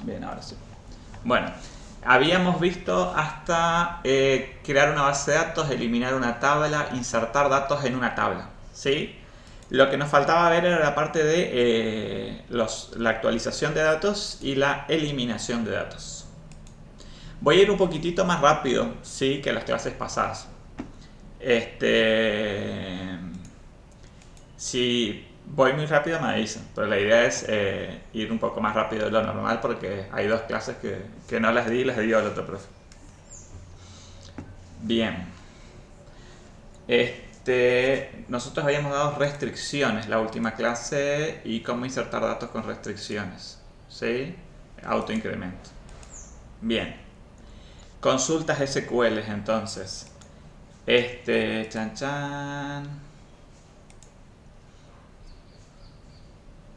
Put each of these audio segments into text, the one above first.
Bien, ahora sí. Bueno, habíamos visto hasta crear una base de datos, eliminar una tabla, insertar datos en una tabla, ¿sí? Lo que nos faltaba ver era la parte de la actualización de datos y la eliminación de datos. Voy a ir un poquitito más rápido, ¿sí? Que las clases pasadas. Este, si voy muy rápido me dicen, pero la idea es ir un poco más rápido de lo normal porque hay dos clases que no las di y las dio el otro profe. Bien. Nosotros habíamos dado restricciones la última clase y cómo insertar datos con restricciones. ¿Sí? Autoincremento. Bien. Consultas SQL entonces. Chan chan.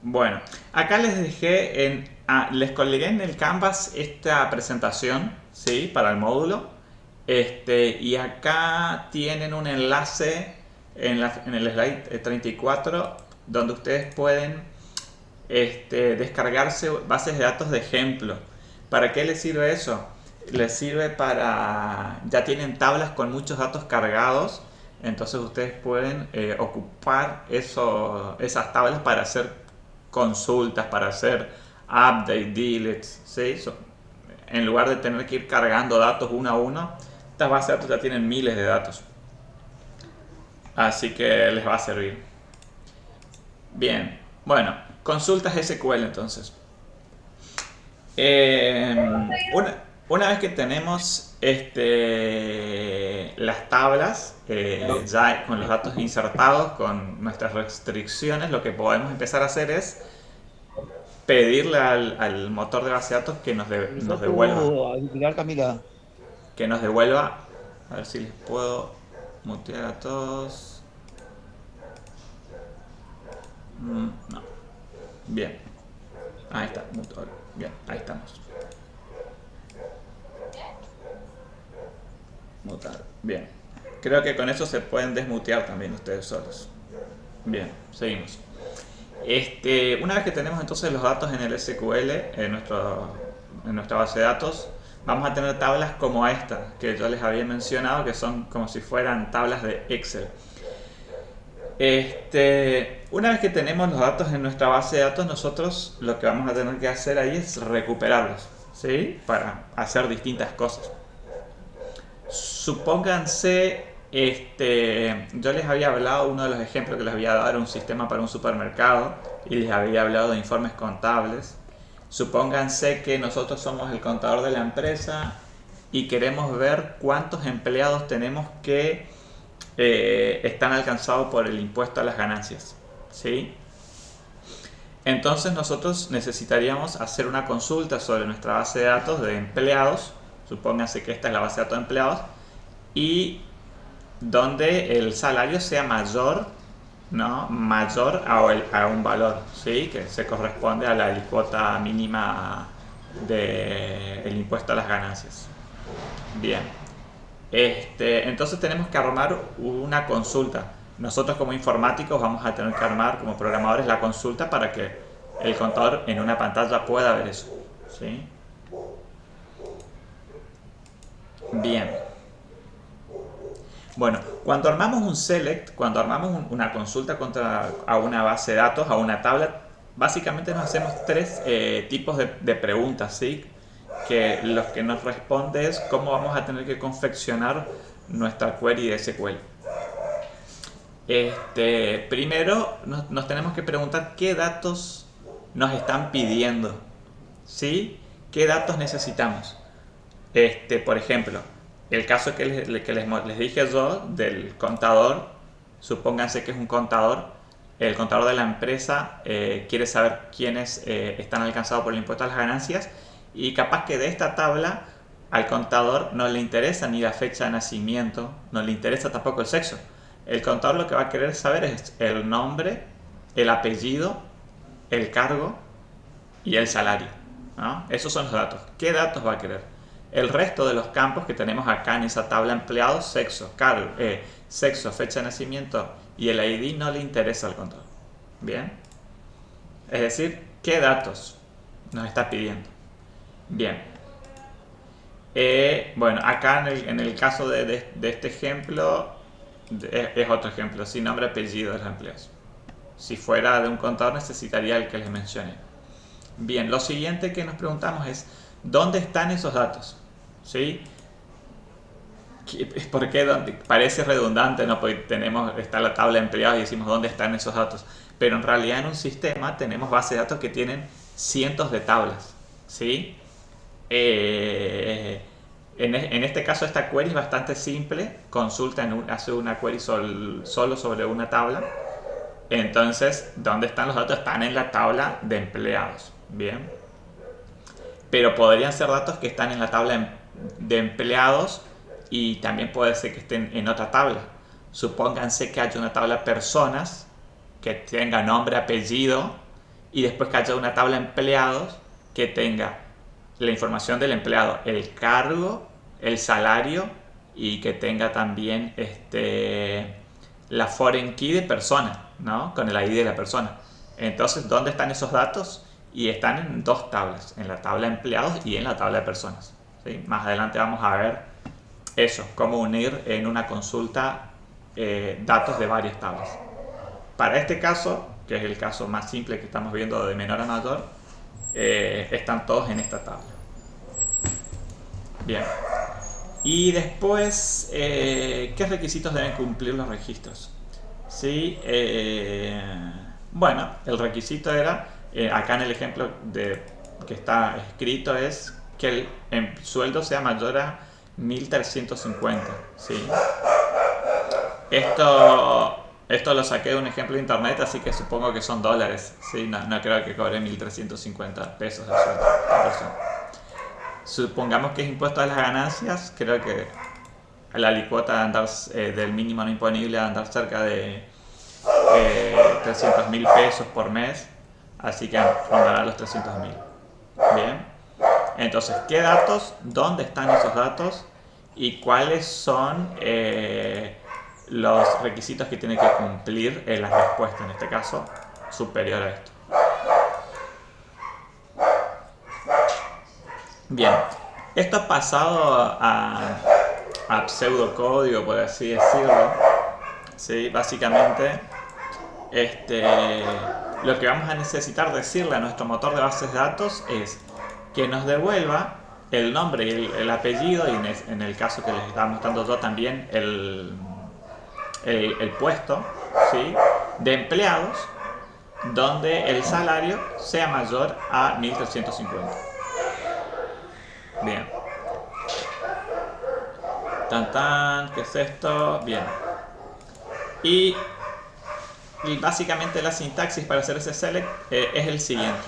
Bueno, acá les dejé les colgué en el Canvas esta presentación, ¿sí? Para el módulo. Y acá tienen un enlace en el slide 34 donde ustedes pueden descargarse bases de datos de ejemplo. ¿Para qué les sirve eso? Les sirve para... Ya tienen tablas con muchos datos cargados, entonces ustedes pueden ocupar esas tablas para hacer consultas, para hacer update, deletes, ¿sí? En lugar de tener que ir cargando datos uno a uno, estas bases de datos ya tienen miles de datos. Así que les va a servir. Bien, bueno, consultas SQL entonces. Una vez que tenemos las tablas ya con los datos insertados, con nuestras restricciones, lo que podemos empezar a hacer es pedirle al motor de base de datos que nos Empezá devuelva. tú a titular, Camila. Que nos devuelva. A ver si les puedo mutear a todos. No. Bien. Ahí está. Bien, ahí estamos. Mutar. Bien. Creo que con eso se pueden desmutear también ustedes solos. Bien, seguimos. Una vez que tenemos entonces los datos en el SQL, en nuestra base de datos, vamos a tener tablas como esta, que yo les había mencionado, que son como si fueran tablas de Excel. Una vez que tenemos los datos en nuestra base de datos, nosotros lo que vamos a tener que hacer ahí es recuperarlos, ¿sí? Para hacer distintas cosas. Supónganse, yo les había hablado, uno de los ejemplos que les había dado era un sistema para un supermercado y les había hablado de informes contables. Supónganse que nosotros somos el contador de la empresa y queremos ver cuántos empleados tenemos que están alcanzados por el impuesto a las ganancias, ¿sí? Entonces nosotros necesitaríamos hacer una consulta sobre nuestra base de datos de empleados, supónganse que esta es la base de datos de empleados, y donde el salario sea mayor, ¿no? Mayor a un valor, ¿sí? Que se corresponde a la alícuota mínima del impuesto a las ganancias. Bien. Entonces tenemos que armar una consulta. Nosotros como informáticos vamos a tener que armar como programadores la consulta para que el contador en una pantalla pueda ver eso. ¿Sí? Bien. Bueno, cuando armamos un select, cuando armamos una consulta a una base de datos, a una tabla, básicamente nos hacemos tres tipos de preguntas, ¿sí? Que los que nos responde es cómo vamos a tener que confeccionar nuestra query de SQL. Primero nos tenemos que preguntar qué datos nos están pidiendo, ¿sí? ¿Qué datos necesitamos? Por ejemplo, el caso que les dije yo del contador, supónganse que es un contador, el contador de la empresa quiere saber quiénes están alcanzados por el impuesto a las ganancias y capaz que de esta tabla al contador no le interesa ni la fecha de nacimiento, no le interesa tampoco el sexo. El contador lo que va a querer saber es el nombre, el apellido, el cargo y el salario, ¿no? Esos son los datos. ¿Qué datos va a querer? El resto de los campos que tenemos acá en esa tabla empleados, sexo, cargo, sexo, fecha de nacimiento y el ID no le interesa al contador. Bien. Es decir, ¿qué datos nos está pidiendo? Bien. Bueno, acá en el caso de este ejemplo, es otro ejemplo, sin nombre, apellido de los empleados. Si fuera de un contador necesitaría el que les mencioné. Bien, lo siguiente que nos preguntamos es, ¿dónde están esos datos? ¿Sí? ¿Por qué? Parece redundante, ¿no? Porque está la tabla de empleados y decimos dónde están esos datos. Pero en realidad en un sistema tenemos bases de datos que tienen cientos de tablas. ¿Sí? En este caso esta query es bastante simple. Consulta, hace una query solo sobre una tabla. Entonces, ¿dónde están los datos? Están en la tabla de empleados. Bien. Pero podrían ser datos que están en la tabla de empleados y también puede ser que estén en otra tabla. Supónganse que haya una tabla de personas que tenga nombre, apellido y después que haya una tabla de empleados que tenga la información del empleado, el cargo, el salario y que tenga también la foreign key de persona, ¿no? Con el ID de la persona. Entonces, ¿dónde están esos datos? Y están en dos tablas, en la tabla de empleados y en la tabla de personas. ¿Sí? Más adelante vamos a ver eso, cómo unir en una consulta datos de varias tablas. Para este caso, que es el caso más simple que estamos viendo de menor a mayor, están todos en esta tabla. Bien. Y después, ¿qué requisitos deben cumplir los registros? ¿Sí? Bueno, el requisito era, acá en el ejemplo que está escrito, es que el sueldo sea mayor a 1350. ¿Sí? Esto lo saqué de un ejemplo de internet, así que supongo que son dólares. ¿Sí? No creo que cobre 1350 pesos de sueldo. Supongamos que es impuesto a las ganancias, creo que la alicuota andar, del mínimo no imponible a andar cerca de 300.000 pesos por mes, así que rondará los 300.000. Bien, entonces, ¿qué datos? ¿Dónde están esos datos? ¿Y cuáles son los requisitos que tiene que cumplir la respuesta, en este caso, superior a esto? Bien, esto ha pasado a pseudocódigo, por así decirlo. ¿Sí? Básicamente, lo que vamos a necesitar decirle a nuestro motor de bases de datos es que nos devuelva el nombre y el apellido, y en el caso que les estaba mostrando yo también el puesto, ¿sí? De empleados, donde el salario sea mayor a 1350. Bien. ¿Qué es esto? Bien. Y básicamente la sintaxis para hacer ese select es el siguiente.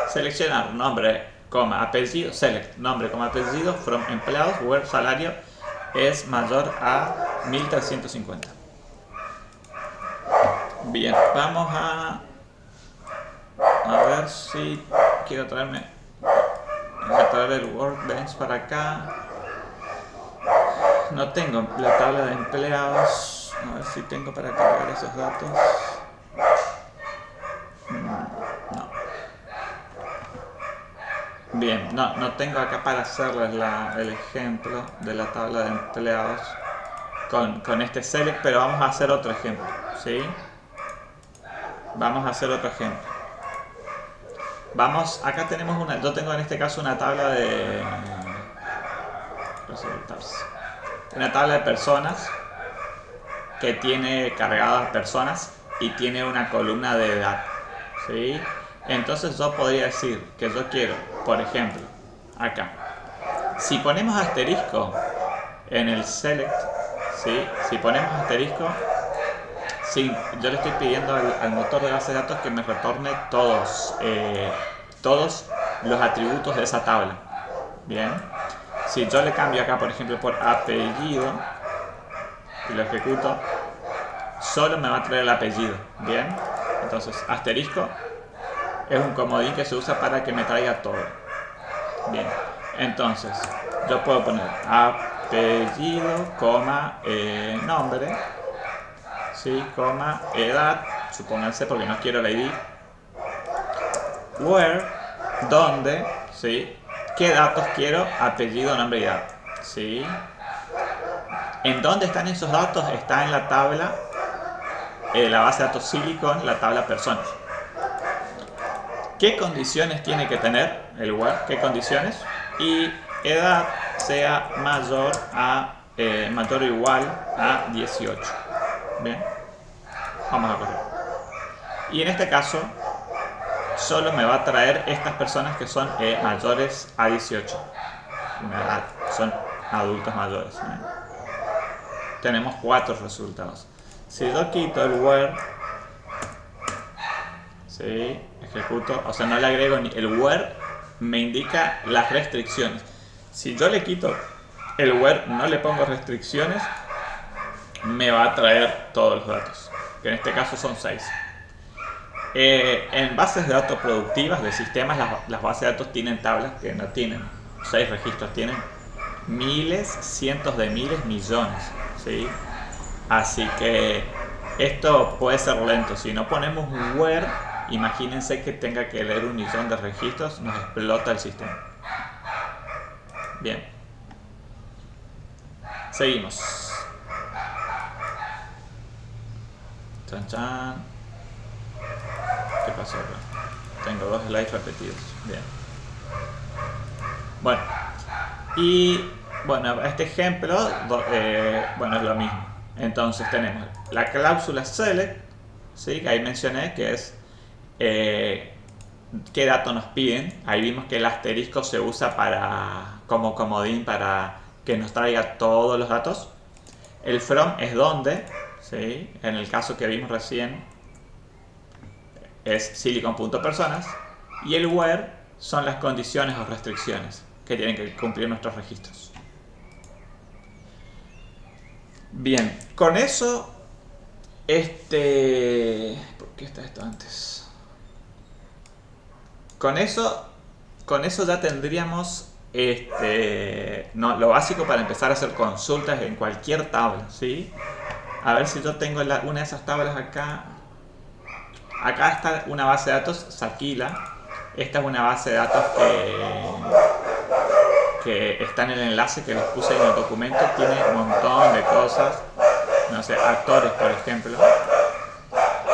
Seleccionar nombre, coma, apellido, select, nombre, coma, apellido, from empleados, where salario es mayor a 1350. Bien, vamos a ver si quiero traer el workbench para acá. No tengo la tabla de empleados. A ver si tengo para cargar esos datos. No. Bien, no tengo acá para hacerles el ejemplo de la tabla de empleados con este select, pero vamos a hacer otro ejemplo, ¿sí? Vamos a hacer otro ejemplo. Acá tenemos yo tengo en este caso una tabla de personas que tiene cargadas personas y tiene una columna de edad, ¿sí? Entonces yo podría decir que yo quiero, por ejemplo, acá, si ponemos asterisco en el select, ¿sí? Si ponemos asterisco, sí, yo le estoy pidiendo al motor de base de datos que me retorne todos los atributos de esa tabla. Bien, si yo le cambio acá, por ejemplo, por apellido y lo ejecuto, solo me va a traer el apellido. Bien, entonces asterisco es un comodín que se usa para que me traiga todo. Bien, entonces yo puedo poner apellido, coma, nombre, ¿sí? Coma, edad, supónganse porque no quiero la ID, where, donde, ¿sí? ¿Qué datos quiero? Apellido, nombre y edad. ¿Sí? ¿En dónde están esos datos? Está en la tabla, la base de datos Silicon, la tabla personas. ¿Qué condiciones tiene que tener el web? ¿Qué condiciones? Y edad sea mayor o igual a 18. Bien, vamos a correr. Y en este caso, solo me va a traer estas personas que son mayores a 18. Una edad, son adultos mayores. Tenemos 4 resultados. Si yo quito el where, ¿sí? Ejecuto, o sea, no le agrego ni el where, me indica las restricciones. Si yo le quito el where, no le pongo restricciones, me va a traer todos los datos, que en este caso son 6. En bases de datos productivas de sistemas, las bases de datos tienen tablas que no tienen 6 registros, tienen miles, cientos de miles, millones, ¿sí? Así que esto puede ser lento. Si no ponemos un where, imagínense que tenga que leer 1.000.000 de registros, nos explota el sistema. Bien, seguimos. Chan chan. ¿Qué pasó acá? Tengo 2 slides repetidos. Bien. Bueno, y bueno, este ejemplo, bueno, es lo mismo. Entonces tenemos la cláusula select, ¿sí? Que ahí mencioné que es qué datos nos piden. Ahí vimos que el asterisco se usa como comodín para que nos traiga todos los datos. El from es donde, ¿sí? En el caso que vimos recién es silicon.personas, y el where son las condiciones o restricciones que tienen que cumplir nuestros registros. Bien, con eso, ¿por qué está esto antes? Con eso ya tendríamos lo básico para empezar a hacer consultas en cualquier tabla, ¿sí? A ver si yo tengo una de esas tablas acá. Acá está una base de datos, Sakila. Esta es una base de datos que está en el enlace que les puse en el documento. Tiene un montón de cosas. No sé, actores, por ejemplo.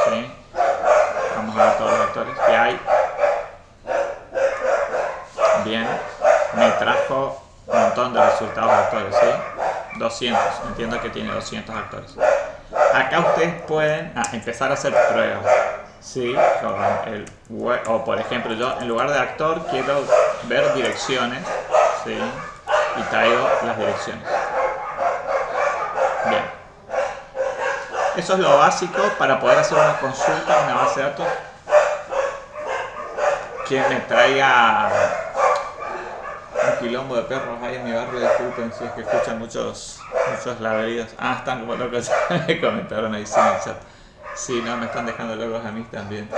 ¿Sí? Vamos a ver todos los actores que hay. Bien, me trajo un montón de resultados de actores, ¿sí? 200, entiendo que tiene 200 actores. Acá ustedes pueden empezar a hacer pruebas, ¿sí? O por ejemplo, yo en lugar de actor quiero ver direcciones, ¿sí? Y traigo las direcciones. Bien. Eso es lo básico para poder hacer una consulta a una base de datos que me traiga un quilombo de perros ahí en mi barrio. Disculpen si es que escuchan muchos ladridos. Están como locos. Me comentaron ahí sí, en el chat. Sí, no, me están dejando locos a mí también.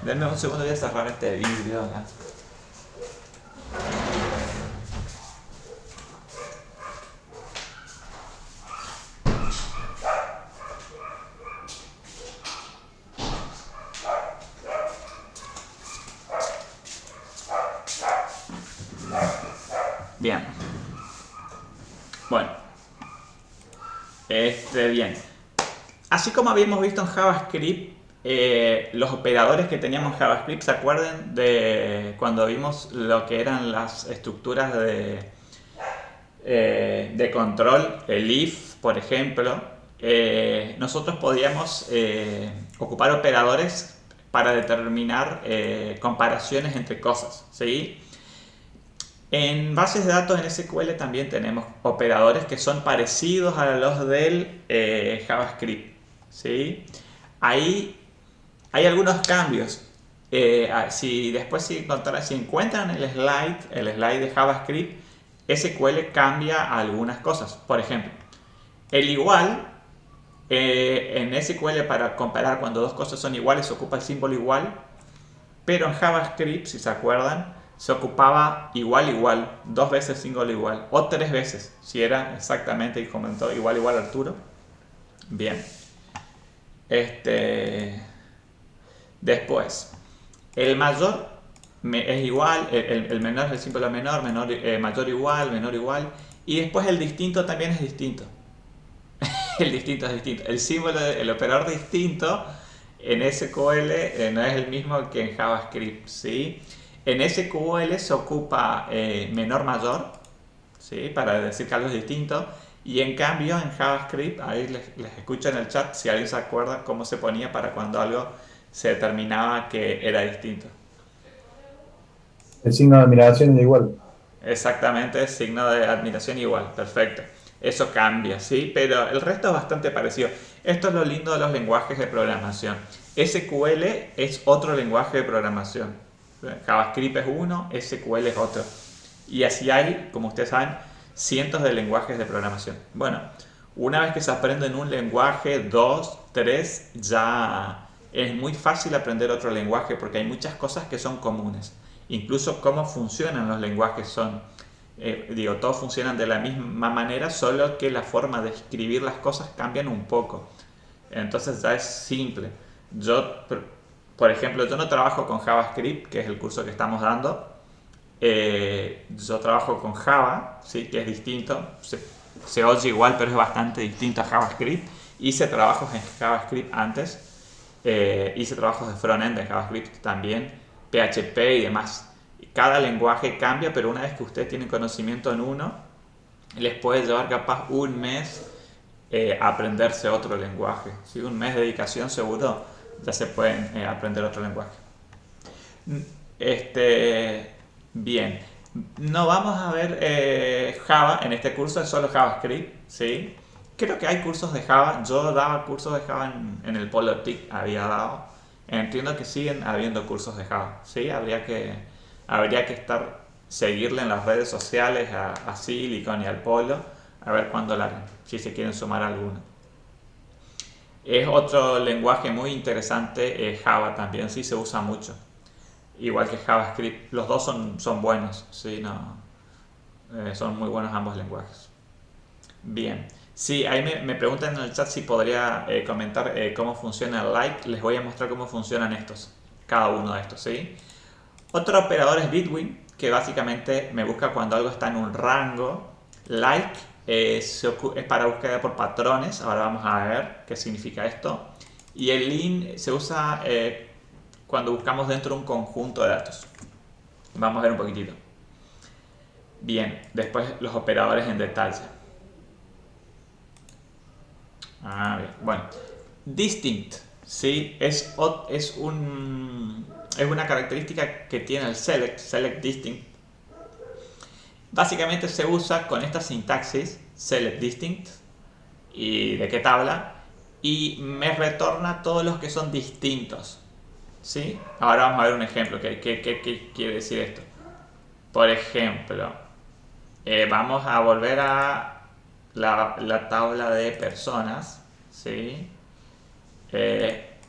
Denme un segundo, voy a cerrar este vidrio, ¿no? Bien. Bueno. Bien. Así como habíamos visto en JavaScript, los operadores que teníamos en JavaScript, ¿se acuerdan de cuando vimos lo que eran las estructuras de control? El if, por ejemplo. Nosotros podíamos ocupar operadores para determinar comparaciones entre cosas, ¿sí? En bases de datos en SQL también tenemos operadores que son parecidos a los del JavaScript, ¿sí? Ahí hay algunos cambios. Si encuentran el slide de JavaScript, SQL cambia algunas cosas. Por ejemplo, el igual, en SQL para comparar cuando dos cosas son iguales se ocupa el símbolo igual, pero en JavaScript, si se acuerdan, se ocupaba igual, 2 veces símbolo igual, o 3 veces, si era exactamente, y comentó igual Arturo. Bien. Después, el mayor es igual, el menor es el símbolo menor, mayor igual, menor igual. Y después el distinto también es distinto. El distinto es distinto. El símbolo, el operador distinto en SQL no es el mismo que en JavaScript, ¿sí? En SQL se ocupa menor mayor, ¿sí? Para decir que algo es distinto. Y en cambio en JavaScript, ahí les escucho en el chat si alguien se acuerda cómo se ponía para cuando algo se determinaba que era distinto. El signo de admiración es igual. Exactamente, signo de admiración igual, perfecto. Eso cambia, ¿sí? Pero el resto es bastante parecido. Esto es lo lindo de los lenguajes de programación. SQL es otro lenguaje de programación. JavaScript es uno, SQL es otro. Y así hay, como ustedes saben, cientos de lenguajes de programación. Bueno, una vez que se aprenden un lenguaje, dos, tres, ya es muy fácil aprender otro lenguaje porque hay muchas cosas que son comunes. Incluso cómo funcionan los lenguajes son, todos funcionan de la misma manera, solo que la forma de escribir las cosas cambian un poco. Entonces ya es simple. Yo, por ejemplo, yo no trabajo con JavaScript, que es el curso que estamos dando. Yo trabajo con Java, ¿sí? Que es distinto. Se oye igual, pero es bastante distinto a JavaScript. Hice trabajos en JavaScript antes. Hice trabajos de frontend en JavaScript también, PHP y demás. Cada lenguaje cambia, pero una vez que ustedes tienen conocimiento en uno, les puede llevar capaz un mes aprenderse otro lenguaje. ¿Sí? Un mes de dedicación seguro ya se pueden aprender otro lenguaje. Este, bien, no vamos a ver Java en este curso, es solo JavaScript, ¿sí? Creo que hay cursos de Java, yo daba cursos de Java en el Polo TIC, había dado. Entiendo que siguen habiendo cursos de Java, ¿sí? Habría que seguirle en las redes sociales a Silicon y al Polo, a ver cuándo largan, si se quieren sumar alguno. Es otro lenguaje muy interesante, Java también, sí se usa mucho. Igual que JavaScript, los dos son buenos, ¿sí? No, son muy buenos ambos lenguajes. Bien, sí, ahí me preguntan en el chat si podría comentar cómo funciona el like. Les voy a mostrar cómo funcionan estos, cada uno de estos, ¿sí? Otro operador es Bitwin, que básicamente me busca cuando algo está en un rango. Like es para búsqueda por patrones, ahora vamos a ver qué significa esto. Y el len se usa cuando buscamos dentro de un conjunto de datos. Vamos a ver un poquitito. Bien, después los operadores en detalle. Bien. Bueno, distinct, ¿sí? Es una característica que tiene el select distinct. Básicamente se usa con esta sintaxis, select distinct, y de qué tabla, y me retorna todos los que son distintos, ¿sí? Ahora vamos a ver un ejemplo, ¿qué quiere decir esto? Por ejemplo, vamos a volver a la tabla de personas, ¿sí?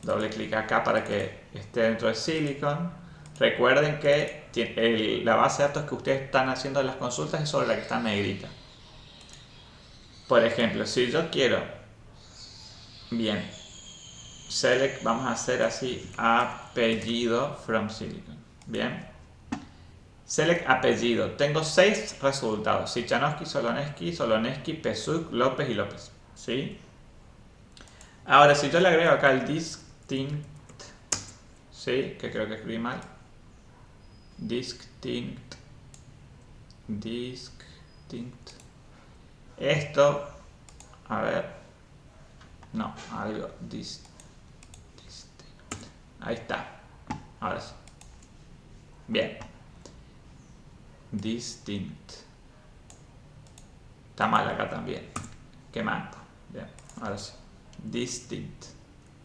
Doble clic acá para que esté dentro de Silicon. Recuerden que la base de datos que ustedes están haciendo en las consultas es sobre la que está en negrita. Por ejemplo, si yo quiero, bien, select, vamos a hacer así, apellido from Silicon. Bien, select apellido. Tengo 6 resultados: Sichanowski, Soloneski, Pesuk, López y López. ¿Sí? Ahora, si yo le agrego acá el distinct, ¿sí? Que creo que escribí mal. Distinct. Distinct. Esto, a ver. No, algo. Distinct. Ahí está. Ahora sí. Bien. Distinct. Está mal acá también. Qué mal. Bien, ahora sí. Distinct.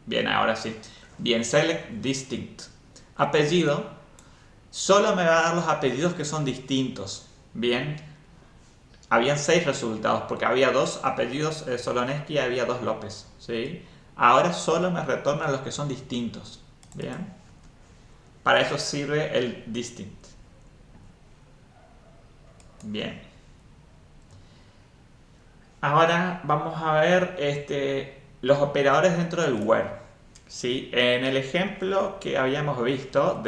Bien, ahora sí. Bien, select distinct. Apellido. Solo me va a dar los apellidos que son distintos. Bien. Habían 6 resultados porque había 2 apellidos Soloneski y había 2 López. ¿Sí? Ahora solo me retorna los que son distintos. Bien. Para eso sirve el distinct. Bien. Ahora vamos a ver los operadores dentro del where. Sí, en el ejemplo que habíamos visto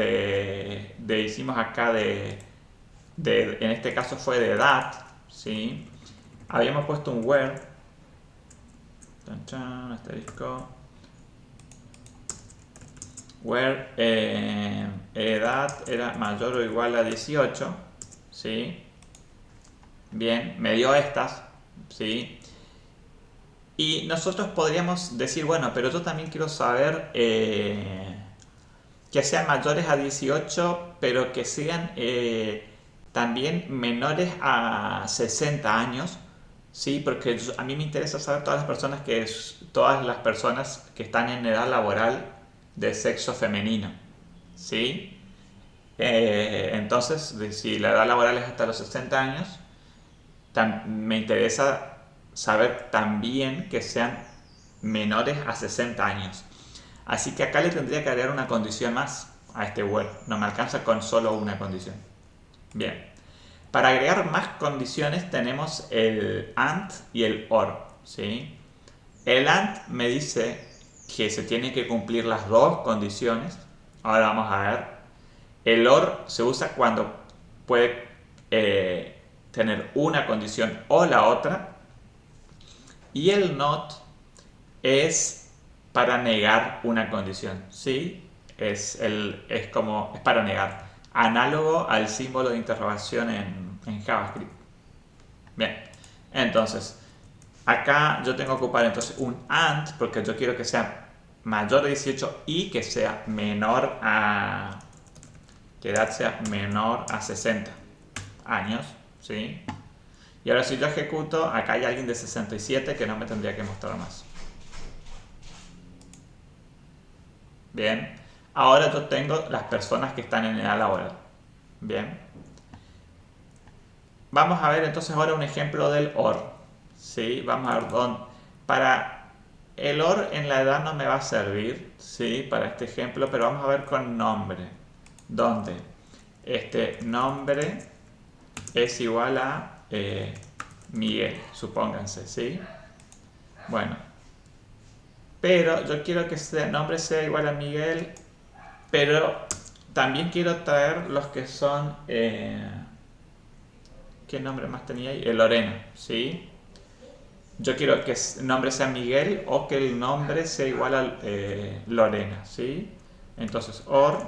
hicimos acá en este caso fue de edad, ¿sí? Habíamos puesto un where, chan, chan, asterisco, where edad era mayor o igual a 18, ¿sí? Bien, me dio estas, ¿sí? Y nosotros podríamos decir, bueno, pero yo también quiero saber que sean mayores a 18, pero que sean también menores a 60 años, ¿sí? Porque a mí me interesa saber todas las personas que están en edad laboral de sexo femenino, ¿sí? Entonces, si la edad laboral es hasta los 60 años, me interesa saber también que sean menores a 60 años. Así que acá le tendría que agregar una condición más a este where. No me alcanza con solo una condición. Bien. Para agregar más condiciones tenemos el AND y el OR, ¿sí? El AND me dice que se tienen que cumplir las dos condiciones. Ahora vamos a ver. El OR se usa cuando puede tener una condición o la otra. Y el NOT es para negar una condición, ¿sí? Es para negar. Análogo al símbolo de interrogación en JavaScript. Bien, entonces, acá yo tengo que ocupar entonces un AND porque yo quiero que sea mayor de 18 y que sea menor a... que edad sea menor a 60 años, ¿sí? Y ahora si yo ejecuto, acá hay alguien de 67 que no me tendría que mostrar más. Bien, ahora yo tengo las personas que están en edad laboral. Bien, vamos a ver entonces ahora un ejemplo del OR. ¿Sí? Vamos a ver dónde. Para el OR en la edad no me va a servir, ¿sí? Para este ejemplo, pero vamos a ver con nombre. ¿Dónde? Este nombre es igual a Miguel, supónganse, ¿sí? Bueno, pero yo quiero que el nombre sea igual a Miguel, pero también quiero traer los que son... ¿qué nombre más tenía ahí? Lorena, ¿sí? Yo quiero que el nombre sea Miguel o que el nombre sea igual a Lorena, ¿sí? Entonces, or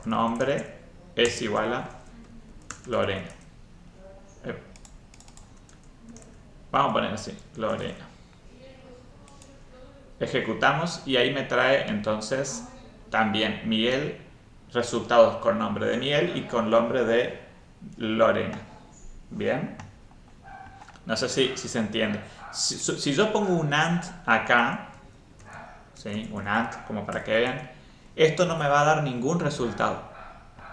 nombre es igual a Lorena. Eh, Vamos a poner así, Lorena. Ejecutamos y ahí me trae entonces también Miguel, resultados con nombre de Miguel y con nombre de Lorena. Bien, no sé si se entiende. Si yo pongo un AND acá, ¿sí? Un AND como para que vean, esto no me va a dar ningún resultado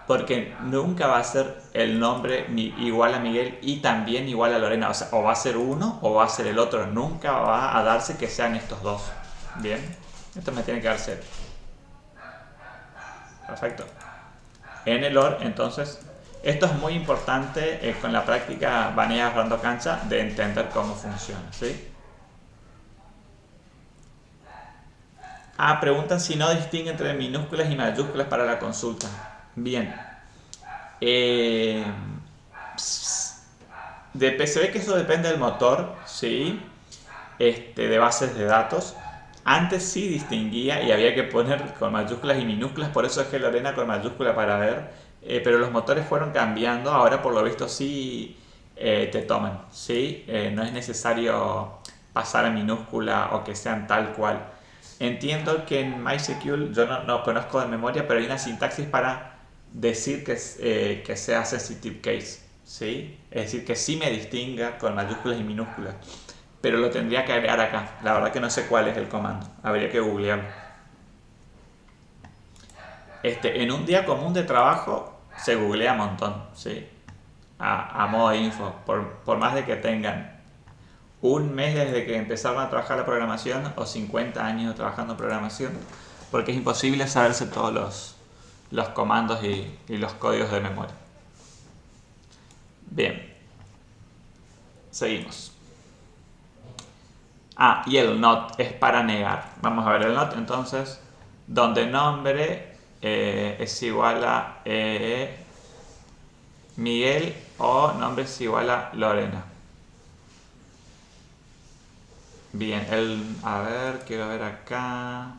porque nunca va a ser el nombre igual a Miguel y también igual a Lorena. O sea, o va a ser uno o va a ser el otro. Nunca va a darse que sean estos dos. Bien, esto me tiene que dar 0. Perfecto. En el OR, entonces, esto es muy importante con la práctica Vanilla agarrando cancha de entender cómo funciona, ¿sí? Preguntan si no distingue entre minúsculas y mayúsculas para la consulta. Bien. Eh, se ve que eso depende del motor, ¿sí? De bases de datos. Antes sí distinguía y había que poner con mayúsculas y minúsculas, por eso dejé Lorena con mayúscula para ver, pero los motores fueron cambiando, ahora por lo visto sí te toman, ¿sí? No es necesario pasar a minúscula o que sean tal cual. Entiendo que en MySQL, yo no conozco de memoria, pero hay una sintaxis para decir que sea sensitive case, ¿sí? Es decir, que sí me distinga con mayúsculas y minúsculas, pero lo tendría que agregar acá. La verdad que no sé cuál es el comando, habría que googlearlo. En un día común de trabajo se googlea un montón, ¿sí? A modo de info, por más de que tengan un mes desde que empezaron a trabajar la programación o 50 años trabajando en programación, porque es imposible saberse todos los comandos y los códigos de memoria. Bien, seguimos. Ah, y el not es para negar. Vamos a ver el not entonces, donde nombre es igual a Miguel o nombre es igual a Lorena. Bien, a ver, quiero ver acá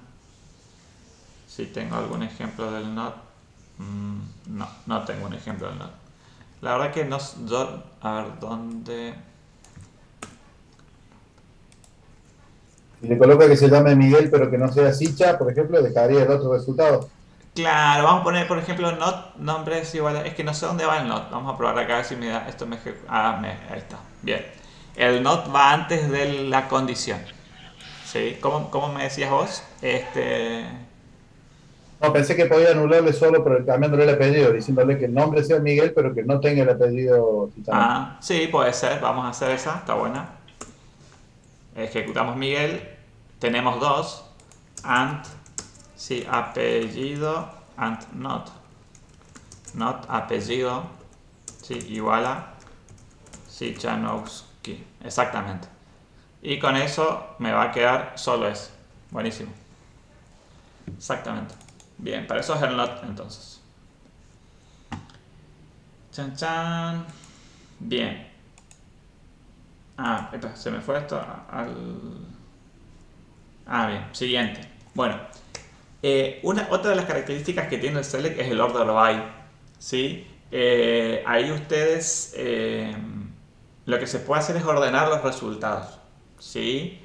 si tengo algún ejemplo del not. No, no tengo un ejemplo del not. La verdad que no, a ver, ¿dónde? Si le coloca que se llame Miguel, pero que no sea Sicha, por ejemplo, dejaría el otro resultado. Claro, vamos a poner, por ejemplo, not, nombre es igual a, es que no sé dónde va el not. Vamos a probar acá a ver si me da, esto me, ahí está, bien. El not va antes de la condición, ¿sí? ¿Cómo me decías vos? No, pensé que podía anularle solo, pero cambiándole el apellido, diciéndole que el nombre sea Miguel, pero que no tenga el apellido Sichano. Sí, puede ser, vamos a hacer esa, está buena. Ejecutamos Miguel, tenemos dos, and, sí, apellido, and not apellido, sí, igual a Sichanowski, exactamente. Y con eso me va a quedar solo eso. Buenísimo. Exactamente. Bien, para eso es el not entonces. Chan chan. Bien. Epa, se me fue esto al... Bien, siguiente. Bueno, otra de las características que tiene el select es el order by. ¿Sí? Ahí ustedes lo que se puede hacer es ordenar los resultados. ¿Sí?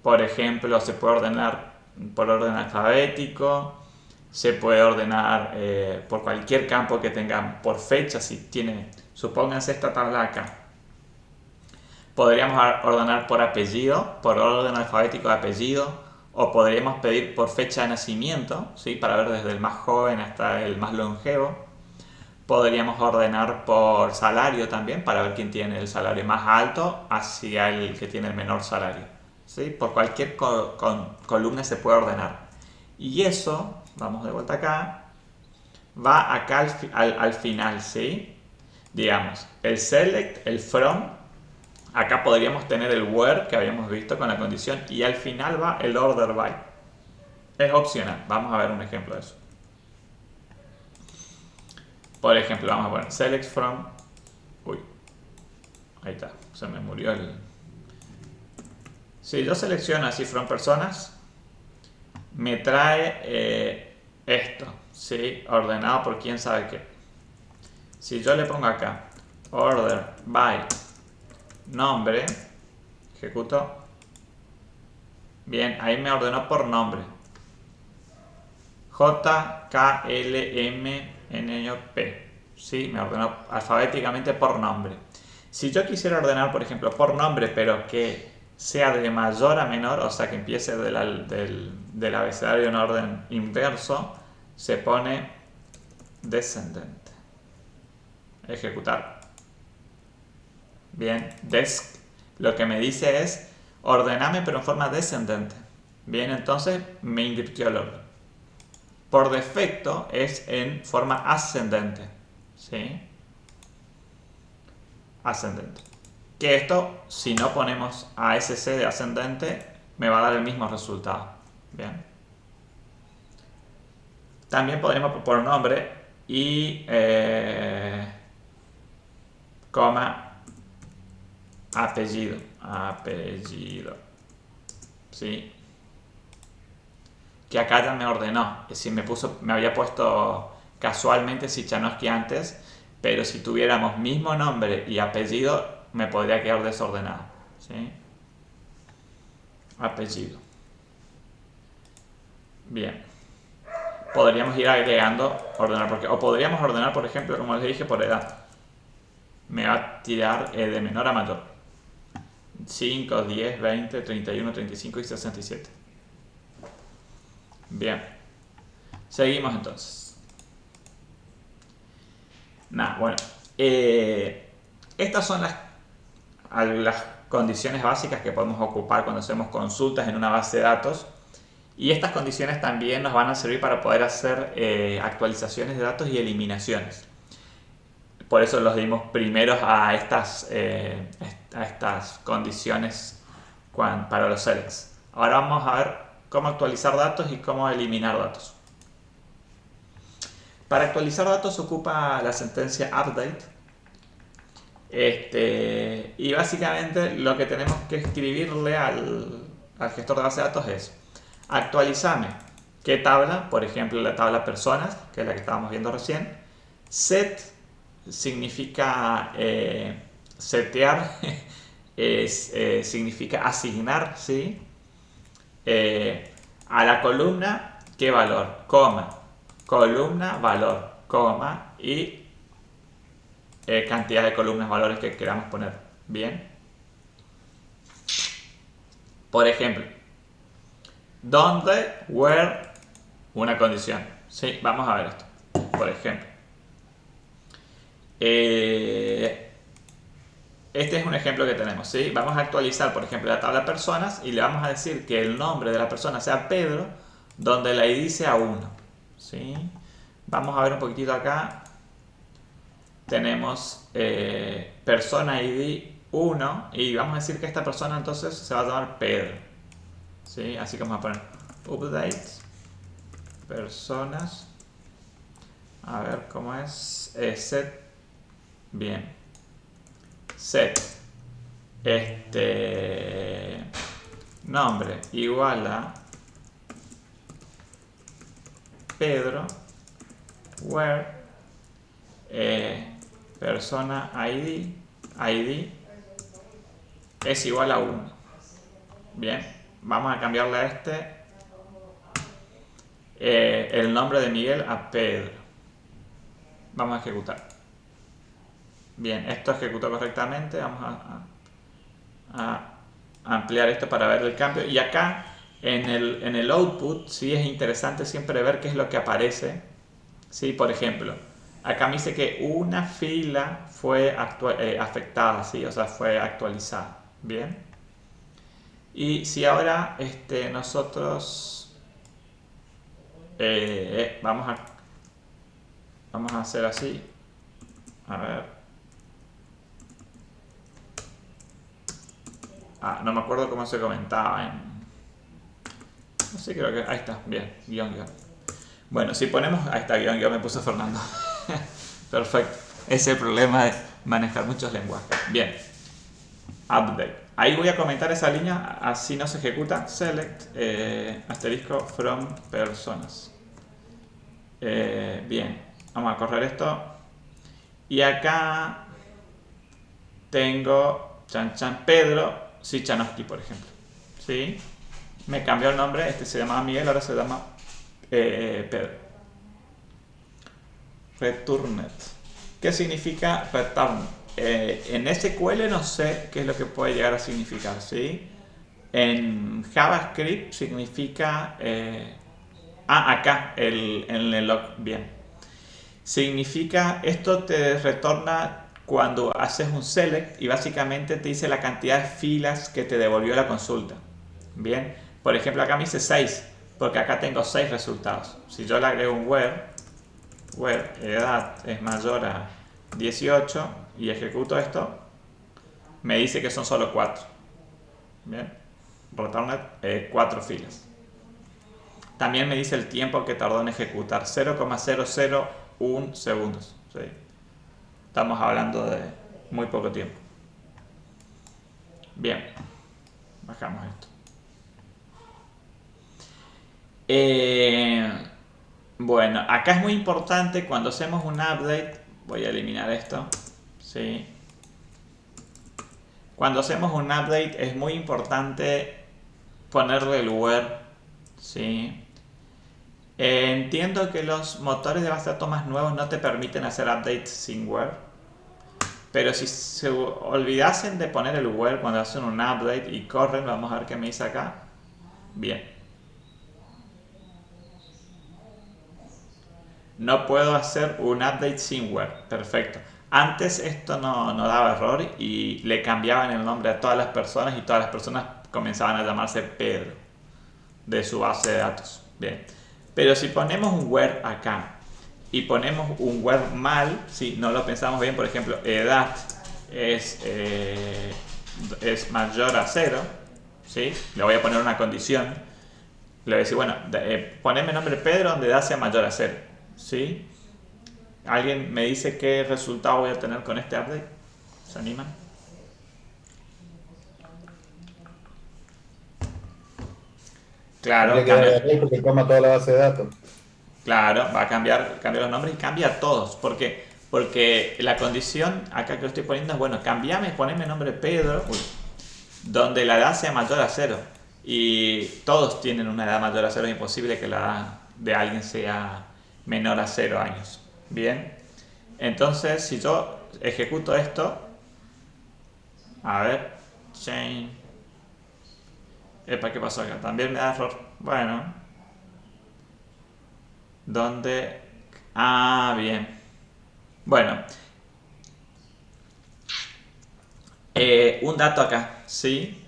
Por ejemplo, se puede ordenar por orden alfabético, se puede ordenar por cualquier campo que tengan, por fecha, si tiene, supónganse esta tabla acá. Podríamos ordenar por apellido, por orden alfabético de apellido, o podríamos pedir por fecha de nacimiento, ¿sí? Para ver desde el más joven hasta el más longevo. Podríamos ordenar por salario también, para ver quién tiene el salario más alto hacia el que tiene el menor salario. ¿Sí? Por cualquier columna se puede ordenar. Y eso, vamos de vuelta acá, va acá al final, ¿sí? Digamos, el select, el from, acá podríamos tener el where que habíamos visto con la condición y al final va el order by. Es opcional, vamos a ver un ejemplo de eso. Por ejemplo, vamos a poner select from, uy, ahí está, se me murió el... Si yo selecciono así from personas, me trae esto, ¿sí? Ordenado por quién sabe qué. Si yo le pongo acá order by nombre, ejecuto, bien, ahí me ordenó por nombre. J, K, L, M, N, O, P. ¿Sí? Me ordenó alfabéticamente por nombre. Si yo quisiera ordenar, por ejemplo, por nombre, pero que sea de mayor a menor, o sea que empiece del abecedario en orden inverso, se pone descendente. Ejecutar. Bien, desc. Lo que me dice es ordename pero en forma descendente. Bien, entonces me invirtió el orden. Por defecto es en forma ascendente. ¿Sí? Ascendente. Que esto, si no ponemos ASC de ascendente, me va a dar el mismo resultado. Bien. También podremos por nombre y coma apellido. Apellido. ¿Sí? Que acá ya me ordenó. Es decir, me había puesto casualmente Sichanowski antes, pero si tuviéramos mismo nombre y apellido, me podría quedar desordenado. ¿Sí? Apellido. Bien. Podríamos ir agregando, ordenar, o podríamos ordenar, por ejemplo, como les dije, por edad. Me va a tirar de menor a mayor. 5, 10, 20, 31, 35 y 67. Bien. Seguimos entonces. Bueno. Estas son las condiciones básicas que podemos ocupar cuando hacemos consultas en una base de datos. Y estas condiciones también nos van a servir para poder hacer actualizaciones de datos y eliminaciones. Por eso los dimos primeros a estas condiciones para los selects. Ahora vamos a ver cómo actualizar datos y cómo eliminar datos. Para actualizar datos se ocupa la sentencia update. Y básicamente lo que tenemos que escribirle al gestor de base de datos es: actualizame qué tabla, por ejemplo la tabla personas, que es la que estábamos viendo recién. Set significa setear, significa asignar, ¿sí? A la columna, ¿qué valor? Coma, columna, valor, coma, y cantidad de columnas, valores que queramos poner. Bien. Por ejemplo, ¿dónde? Where, una condición. Sí, vamos a ver esto. Por ejemplo, este es un ejemplo que tenemos, ¿sí? Vamos a actualizar, por ejemplo, la tabla personas y le vamos a decir que el nombre de la persona sea Pedro, donde la ID sea 1, ¿sí? Vamos a ver un poquitito acá. Tenemos persona ID 1 y vamos a decir que esta persona entonces se va a llamar Pedro, ¿sí? Así que vamos a poner update personas, a ver cómo es, set, bien, set nombre igual a Pedro, where persona ID es igual a 1. Bien, vamos a cambiarle a el nombre de Miguel a Pedro. Vamos a ejecutar. Bien, esto ejecutó correctamente. Vamos a ampliar esto para ver el cambio. Y acá en el output sí es interesante siempre ver qué es lo que aparece. ¿Sí? Por ejemplo, acá me dice que una fila fue afectada, ¿sí? O sea, fue actualizada. Bien. Y si ahora nosotros vamos a hacer así, a ver, no me acuerdo cómo se comentaba no sé, creo que ahí está, bien, guión. Bueno, si ponemos, ahí está, guión, me puso Fernando. Perfecto, ese es el problema de manejar muchos lenguajes. Bien, update. Ahí voy a comentar esa línea, así no se ejecuta. Select asterisco from personas. Bien, vamos a correr esto. Y acá tengo Pedro Sichanowski, por ejemplo. ¿Sí? Me cambió el nombre, se llamaba Miguel, ahora se llama Pedro. Returned. ¿Qué significa return? En SQL no sé qué es lo que puede llegar a significar, ¿sí? En JavaScript significa acá en el log, bien, significa, esto te retorna cuando haces un select y básicamente te dice la cantidad de filas que te devolvió la consulta. Bien, por ejemplo acá me dice 6 porque acá tengo 6 resultados. Si yo le agrego un where edad es mayor a 18 y ejecuto esto, me dice que son solo 4. Bien, returned 4 filas. También me dice el tiempo que tardó en ejecutar, 0,001 segundos. ¿Sí? Estamos hablando de muy poco tiempo. Bien, bajamos esto. Bueno, acá es muy importante cuando hacemos un update, voy a eliminar esto, ¿sí? Cuando hacemos un update es muy importante ponerle el where, ¿sí? Entiendo que los motores de base de datos más nuevos no te permiten hacer updates sin where, pero si se olvidasen de poner el where cuando hacen un update y corren, vamos a ver qué me dice acá. Bien, no puedo hacer un update sin where. Perfecto. Antes esto no daba error y le cambiaban el nombre a todas las personas y todas las personas comenzaban a llamarse Pedro de su base de datos. Bien. Pero si ponemos un where acá y ponemos un where mal, si no lo pensamos bien, por ejemplo, edad es mayor a 0, ¿sí? Le voy a poner una condición. Le voy a decir, bueno, poneme nombre Pedro donde edad sea mayor a 0, ¿sí? ¿Alguien me dice qué resultado voy a tener con este update? ¿Se animan? Claro, Tendría que cambia. darle a rey porque toma toda la base de datos. Claro, va a cambiar los nombres y cambia a todos. ¿Por qué? Porque la condición acá que lo estoy poniendo es, bueno, cambiame, poneme nombre Pedro, donde la edad sea mayor a 0. Y todos tienen una edad mayor a 0, es imposible que la edad de alguien sea menor a 0 años. Bien, entonces si yo ejecuto esto, a ver, change. Epa, ¿qué pasó acá? También me da error. Bueno, ¿dónde? Ah, bien. Bueno, un dato acá, ¿sí?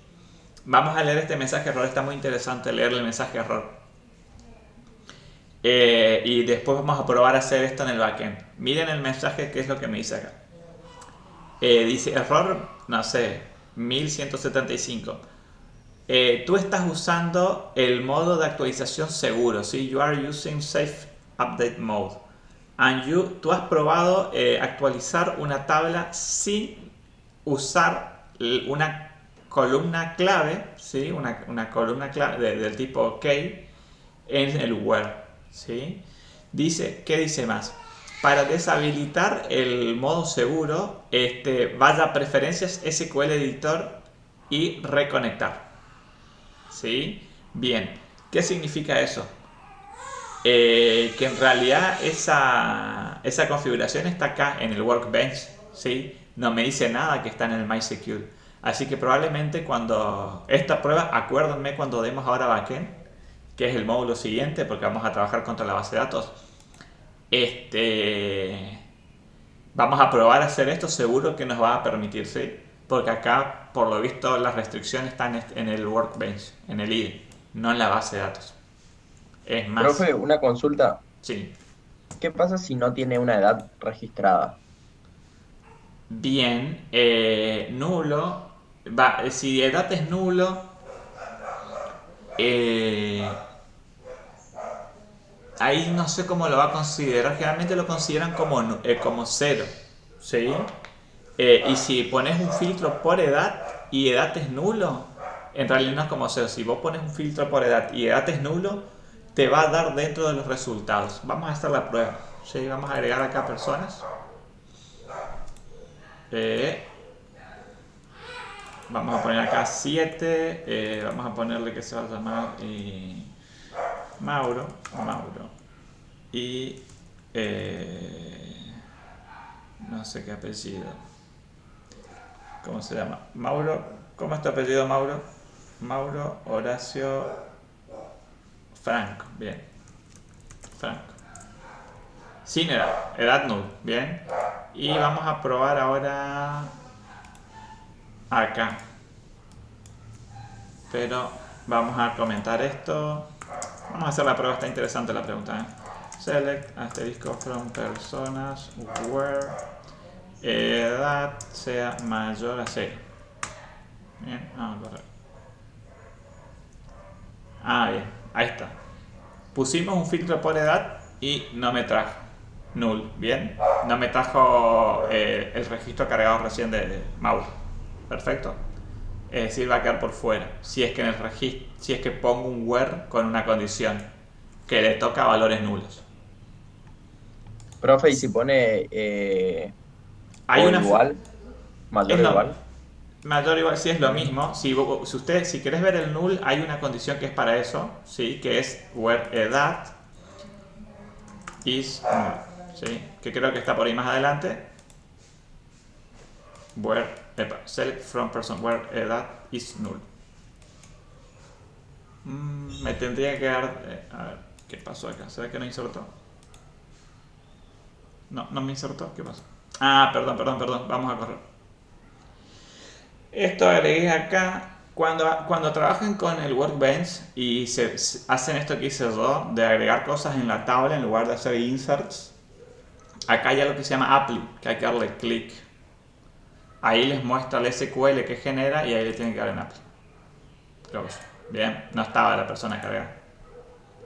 Vamos a leer este mensaje error, está muy interesante leer el mensaje error. Y después vamos a probar a hacer esto en el backend. Miren el mensaje, qué es lo que me dice acá. Dice error, no sé, 1175. Tú estás usando el modo de actualización seguro, ¿sí? You are using safe update mode. And tú has probado actualizar una tabla sin usar una columna clave, ¿sí? Una columna clave del tipo key en el where, ¿sí? Dice, ¿qué dice más? Para deshabilitar el modo seguro, vaya a preferencias SQL Editor y reconectar, ¿sí? Bien, ¿qué significa eso? Que en realidad esa configuración está acá en el Workbench, ¿sí? No me dice nada que está en el MySecure. Así que probablemente cuando esta prueba, acuérdenme cuando demos ahora backend, que es el módulo siguiente, porque vamos a trabajar contra la base de datos. Vamos a probar a hacer esto, seguro que nos va a permitir, ¿sí? Porque acá, por lo visto, las restricciones están en el Workbench, en el IDE, no en la base de datos. Es más, Profe, una consulta. sí. ¿Qué pasa si no tiene una edad registrada? Bien, nulo. Si edad es nulo, eh, ahí no sé cómo lo va a considerar. Generalmente lo consideran como cero, ¿sí? Y si pones un filtro por edad y edad es nulo, en realidad no es como cero. Si vos pones un filtro por edad y edad es nulo, te va a dar dentro de los resultados. Vamos a hacer la prueba, ¿sí? Vamos a agregar acá personas. Vamos a poner acá 7. Vamos a ponerle que se va a llamar Mauro. Y no sé qué apellido. ¿Cómo se llama? Mauro. ¿Cómo es tu apellido, Mauro? Mauro Horacio Franco. Bien. Franco. Sin edad. Edad null. Bien. Y vamos a probar ahora acá. Pero vamos a comentar esto. Vamos a hacer la prueba, está interesante la pregunta, ¿eh? Select asterisco from personas where edad sea mayor a 0. Bien, vamos a correr. Bien, ahí está. Pusimos un filtro por edad y no me trajo null, bien. No me trajo el registro cargado recién de Mauro. Perfecto. Es decir, va a quedar por fuera. Si es que en el registro, si es que pongo un where con una condición que le toca valores nulos. Profe, y si pone Hay o una igual, es mayor o lo igual. mayor o igual, si es lo mismo. Si querés ver el null, hay una condición que es para eso, sí, que es where edad is null, sí, que creo que está por ahí más adelante. Select from person where edad is null. Me tendría que dar. A ver, ¿qué pasó acá? ¿Será que no insertó? No me insertó. ¿Qué pasó? Perdón. Vamos a correr. Esto agregué acá. Cuando trabajen con el Workbench y se hacen esto que hice yo, de agregar cosas en la tabla en lugar de hacer inserts, acá hay algo que se llama apply, que hay que darle clic. Ahí les muestra el SQL que genera y ahí le tienen que dar en apply. close. Bien, no estaba la persona cargada.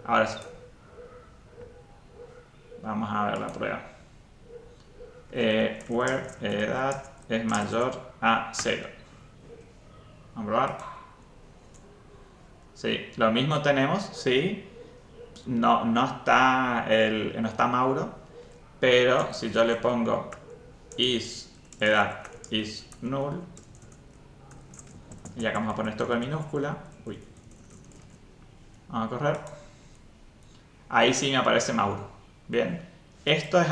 Ahora sí. Vamos a ver la prueba. Where edad es mayor a 0. Vamos a probar. Sí, lo mismo tenemos, sí. No está Mauro, pero si yo le pongo is edad is null, y acá vamos a poner esto con minúscula, uy, vamos a correr, ahí sí me aparece Mauro. Bien, esto es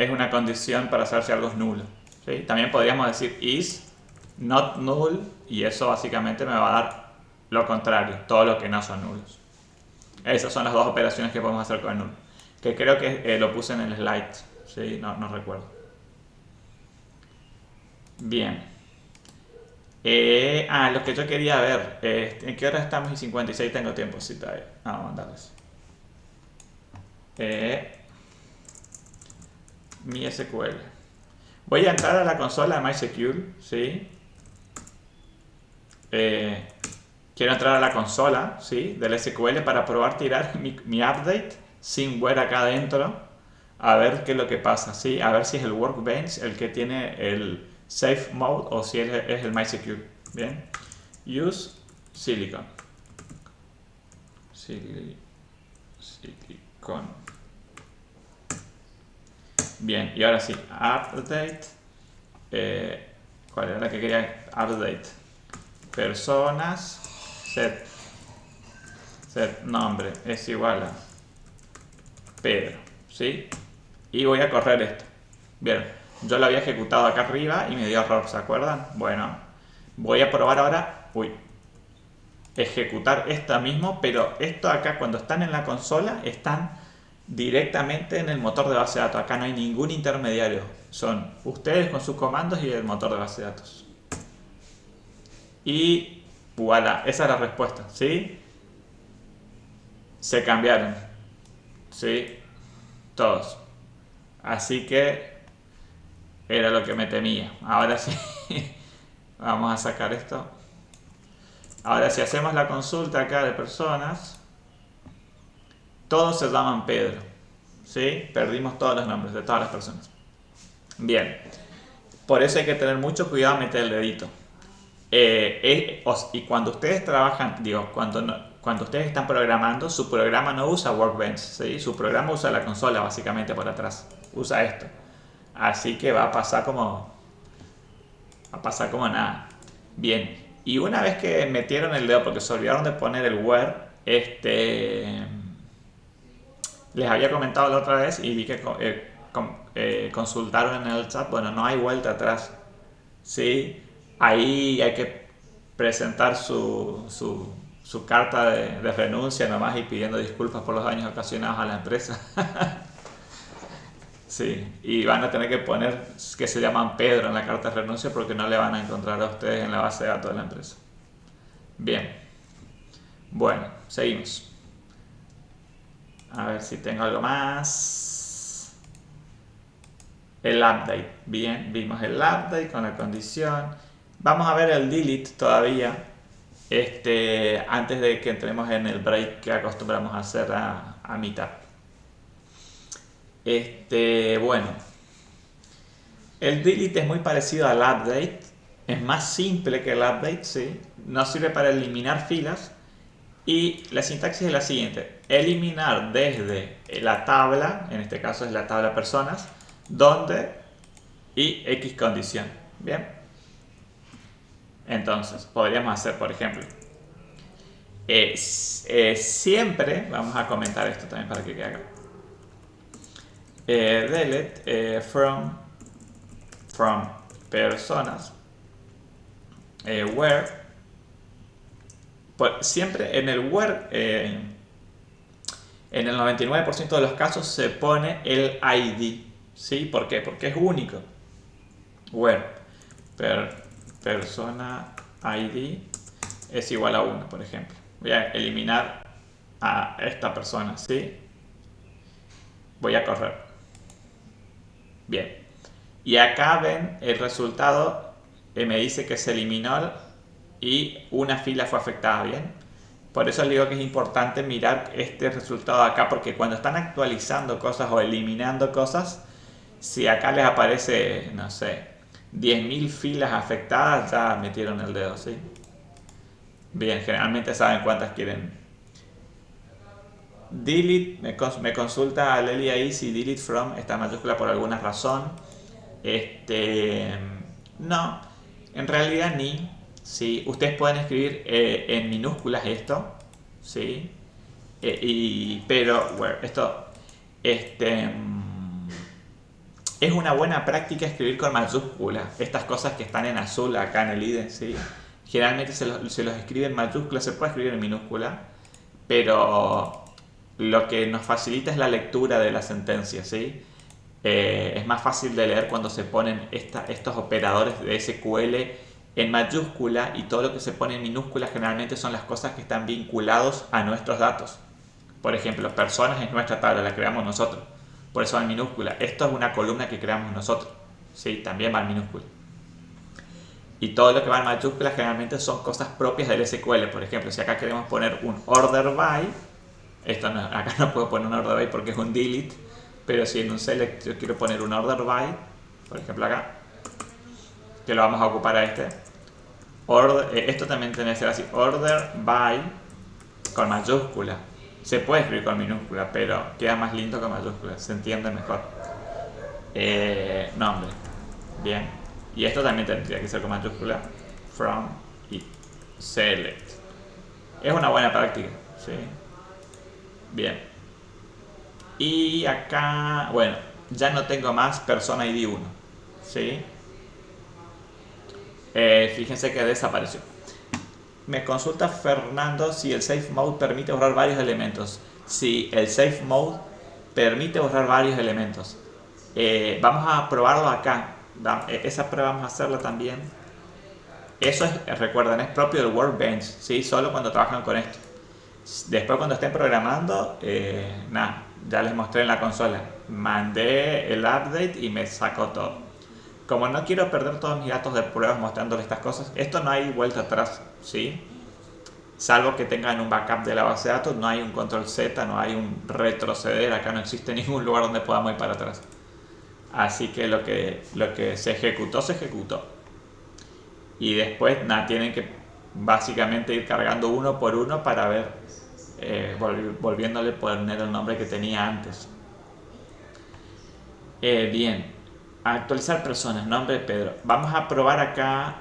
una condición para saber si algo es nulo, ¿sí? También podríamos decir is not null, y eso básicamente me va a dar lo contrario, todo lo que no son nulos. Esas son las dos operaciones que podemos hacer con el null, que creo que lo puse en el slide, ¿sí? No recuerdo. Bien. Lo que yo quería ver, ¿en qué hora estamos? Y 56 tengo tiempo, sí, todavía. Vamos a mandarles. Mi SQL. Voy a entrar a la consola de MySQL, ¿sí? Quiero entrar a la consola, ¿sí? Del SQL para probar tirar mi update sin where acá adentro, a ver qué es lo que pasa, ¿sí? A ver si es el Workbench el que tiene el Safe Mode o si es el MySQL. Bien. Use Silicon. Silicon. Bien, y ahora sí, update. ¿Cuál era la que quería? Update. Personas. Set nombre es igual a Pedro, ¿sí? Y voy a correr esto. Bien, yo lo había ejecutado acá arriba y me dio error, ¿se acuerdan? Bueno, voy a probar ahora, ejecutar esto mismo, pero esto acá cuando están en la consola están directamente en el motor de base de datos. Acá no hay ningún intermediario, son ustedes con sus comandos y el motor de base de datos. Y voilà, esa es la respuesta, ¿sí? Se cambiaron, ¿sí? Todos. Así que era lo que me temía. Ahora sí, vamos a sacar esto. Ahora si hacemos la consulta acá de personas, todos se llaman Pedro, ¿sí? Perdimos todos los nombres de todas las personas. Bien, por eso hay que tener mucho cuidado a meter el dedito. Y cuando ustedes trabajan, cuando ustedes están programando, su programa no usa Workbench, ¿sí? Su programa usa la consola básicamente por atrás, usa esto. Así que va a pasar como nada. Bien, y una vez que metieron el dedo, porque se olvidaron de poner el where, les había comentado la otra vez y vi que consultaron en el chat, bueno, no hay vuelta atrás, ¿sí? Ahí hay que presentar su carta de renuncia nomás y pidiendo disculpas por los daños ocasionados a la empresa. Sí, y van a tener que poner que se llaman Pedro en la carta de renuncia porque no le van a encontrar a ustedes en la base de datos de la empresa. Bien, bueno, seguimos. A ver si tengo algo más. El update, bien, vimos el update con la condición. Vamos a ver el delete todavía, antes de que entremos en el break que acostumbramos a hacer a mitad. Bueno, el delete es muy parecido al update, es más simple que el update, ¿sí? Nos sirve para eliminar filas y la sintaxis es la siguiente: eliminar desde la tabla, en este caso es la tabla personas, donde y X condición. Bien, entonces podríamos hacer, por ejemplo, siempre, vamos a comentar esto también para que quede acá. Delete from personas where, siempre en el where, en el 99% de los casos se pone el ID, ¿sí? ¿Por qué? Porque es único. Where persona ID es igual a 1, por ejemplo. Voy a eliminar a esta persona, ¿sí? Voy a correr. Bien, y acá ven el resultado, me dice que se eliminó y una fila fue afectada, ¿bien? Por eso les digo que es importante mirar este resultado acá, porque cuando están actualizando cosas o eliminando cosas, si acá les aparece, no sé, 10.000 filas afectadas, ya metieron el dedo, ¿sí? Bien, generalmente saben cuántas quieren. Delete, me consulta a Leli ahí si delete from está en mayúscula por alguna razón. No, en realidad ni. ¿Sí? Ustedes pueden escribir en minúsculas esto, ¿sí? Pero, bueno, esto es una buena práctica escribir con mayúsculas. Estas cosas que están en azul acá en el IDE, ¿sí? Generalmente se los escribe en mayúsculas, se puede escribir en minúscula, pero lo que nos facilita es la lectura de la sentencia, ¿sí? Es más fácil de leer cuando se ponen estos operadores de SQL en mayúscula, y todo lo que se pone en minúscula generalmente son las cosas que están vinculados a nuestros datos. Por ejemplo, personas es nuestra tabla, la creamos nosotros, por eso va en minúscula. Esto es una columna que creamos nosotros, ¿sí? También va en minúscula. Y todo lo que va en mayúscula generalmente son cosas propias del SQL. Por ejemplo, si acá queremos poner un order by, acá no puedo poner un order by porque es un delete, pero si en un select yo quiero poner un order by, por ejemplo acá, que lo vamos a ocupar a esto también tiene que ser así, order by con mayúscula. Se puede escribir con minúscula, pero queda más lindo con mayúscula, se entiende mejor. Nombre, bien. Y esto también tendría que ser con mayúscula, from y select. Es una buena práctica, ¿sí? Bien. Y acá, bueno, ya no tengo más persona ID 1, ¿sí? Fíjense que desapareció. Me consulta Fernando si el Safe Mode permite borrar varios elementos. Si el Safe Mode permite borrar varios elementos. Vamos a probarlo acá. Esa prueba vamos a hacerla también. Eso es, recuerden, es propio del Workbench, ¿sí? Solo cuando trabajan con esto. Después cuando estén programando, nada, ya les mostré en la consola. Mandé el update y me sacó todo. Como no quiero perder todos mis datos de pruebas mostrándoles estas cosas, esto no hay vuelta atrás, ¿sí? Salvo que tengan un backup de la base de datos, no hay un control Z, no hay un retroceder, acá no existe ningún lugar donde podamos ir para atrás. Así que lo que se ejecutó, se ejecutó. Y después, nada, tienen que básicamente ir cargando uno por uno para ver, volviéndole poner el nombre que tenía antes. Bien. Actualizar personas, nombre de Pedro. Vamos a probar acá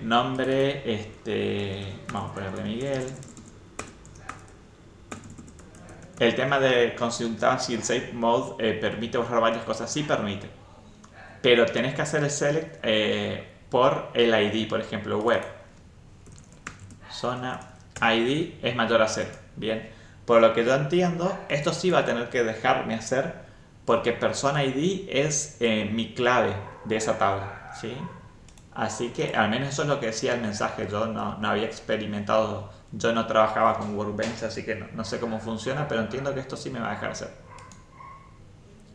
nombre, vamos a ponerle Miguel. El tema de consultar si el Safe Mode permite borrar varias cosas, sí permite. Pero tenés que hacer el select por el ID, por ejemplo, web. Zona ID es mayor a 0. Bien. Por lo que yo entiendo, esto sí va a tener que dejarme hacer, porque persona ID es mi clave de esa tabla, ¿sí? Así que al menos eso es lo que decía el mensaje. Yo no había experimentado, yo no trabajaba con Workbench, así que no sé cómo funciona, pero entiendo que esto sí me va a dejar hacer.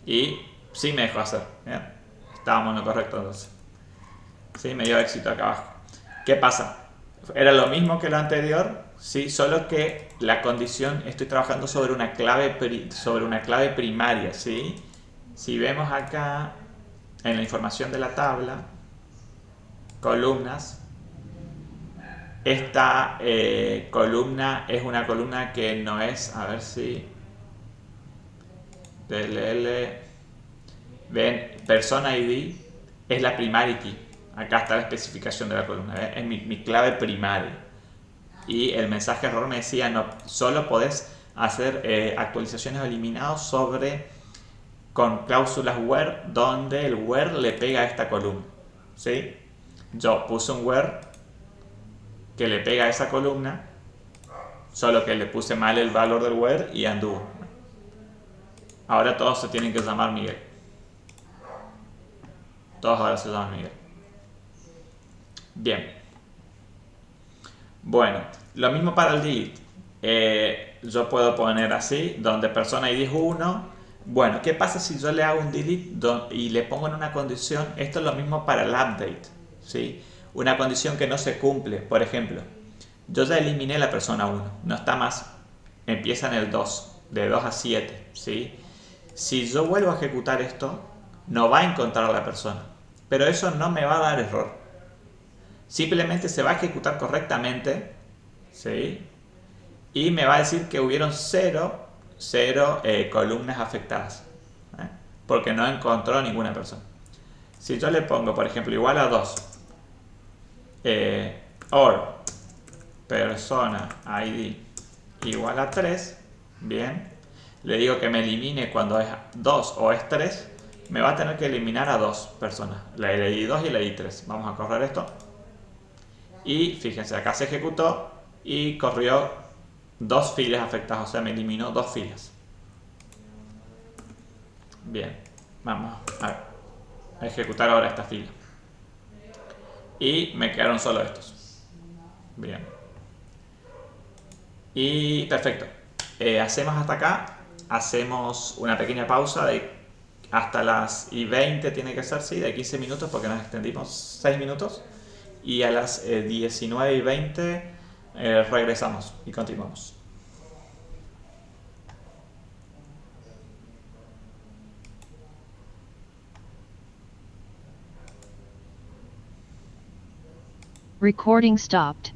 Y sí me dejó hacer, ¿bien? Estábamos en lo correcto entonces. Sí, me dio éxito acá abajo. ¿Qué pasa? Era lo mismo que lo anterior, sí, solo que la condición, estoy trabajando sobre una clave primaria, ¿sí? Si vemos acá en la información de la tabla, columnas, esta columna es una columna que no es, a ver si DLL, ven, persona ID es la primary key. Acá está la especificación de la columna, ¿ven? Es mi clave primaria. Y el mensaje error me decía, no, solo podés hacer actualizaciones o eliminados con cláusulas where, donde el where le pega a esta columna, ¿sí? Yo puse un where que le pega a esa columna, solo que le puse mal el valor del where y anduvo. Ahora todos se tienen que llamar Miguel. Todos ahora se llaman Miguel. Bien. Bueno, lo mismo para el delete. Yo puedo poner así, donde persona ID es 1. Bueno, ¿qué pasa si yo le hago un delete y le pongo en una condición? Esto es lo mismo para el update, ¿sí? Una condición que no se cumple, por ejemplo, yo ya eliminé la persona 1, no está más, empieza en el 2, de 2 a 7, ¿sí? Si yo vuelvo a ejecutar esto, no va a encontrar a la persona, pero eso no me va a dar error. Simplemente se va a ejecutar correctamente, ¿sí? Y me va a decir que hubieron cero columnas afectadas, ¿eh? Porque no encontró ninguna persona. Si yo le pongo, por ejemplo, igual a 2, or persona ID igual a 3, bien, le digo que me elimine cuando es 2 o es 3, me va a tener que eliminar a 2 personas, la ID 2 y la ID 3. Vamos a correr esto. Y fíjense, acá se ejecutó y corrió 2 filas afectadas, o sea, me eliminó 2 filas. Bien, vamos a ejecutar ahora esta fila. Y me quedaron solo estos. Bien. Y perfecto. Hacemos hasta acá. Hacemos una pequeña pausa de hasta las 20 tiene que ser, sí, de 15 minutos porque nos extendimos 6 minutos. Y a las 19:20 regresamos y continuamos. Recording stopped.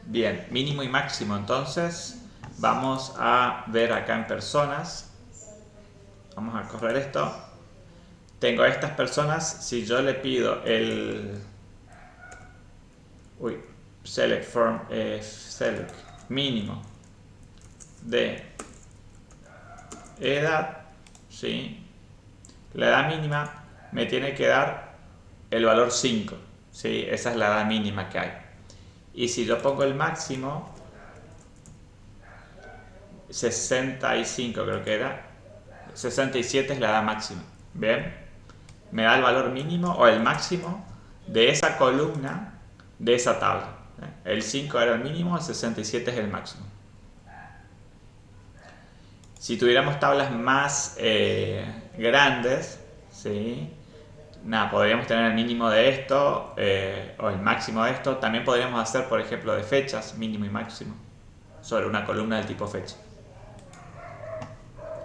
Bien, mínimo y máximo. Entonces vamos a ver acá en personas. Vamos a correr esto. Tengo estas personas. Si yo le pido el select form, select mínimo de edad, ¿sí? La edad mínima me tiene que dar el valor 5, ¿sí? Esa es la edad mínima que hay. Y si yo pongo el máximo, 65 creo que era, 67 es la edad máxima. Bien, me da el valor mínimo o el máximo de esa columna de esa tabla. El 5 era el mínimo, el 67 es el máximo. Si tuviéramos tablas más grandes, ¿sí? Nada, podríamos tener el mínimo de esto o el máximo de esto. También podríamos hacer, por ejemplo, de fechas, mínimo y máximo, sobre una columna del tipo fecha.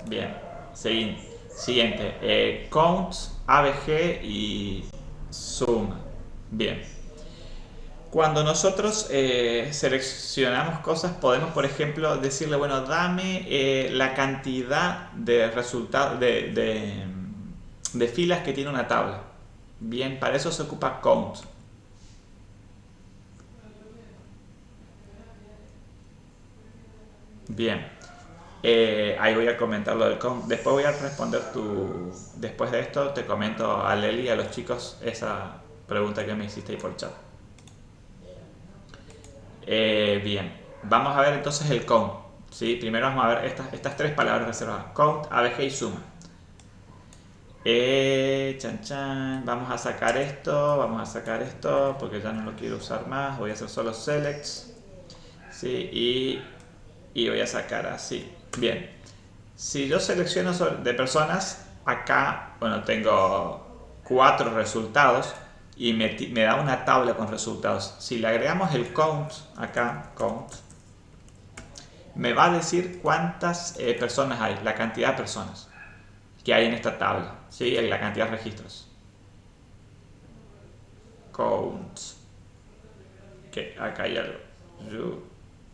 Bien, siguiente. Count, ABG y suma. Bien. Cuando nosotros seleccionamos cosas, podemos, por ejemplo, decirle, bueno, dame la cantidad de resultados de filas que tiene una tabla. Bien, para eso se ocupa count. Bien, ahí voy a comentar lo del count. Después voy a responder después de esto te comento a Leli y a los chicos esa pregunta que me hiciste ahí por chat. Bien, vamos a ver entonces el count, ¿sí? Primero vamos a ver estas tres palabras reservadas: count, ABG y suma. Vamos a sacar esto porque ya no lo quiero usar más. Voy a hacer solo selects, ¿sí? Y voy a sacar así. Bien, si yo selecciono de personas, acá, bueno, tengo 4 resultados y me da una tabla con resultados. Si le agregamos el count acá, count, me va a decir cuántas personas hay, la cantidad de personas que hay en esta tabla, ¿sí? La cantidad de registros. Count, que acá hay algo.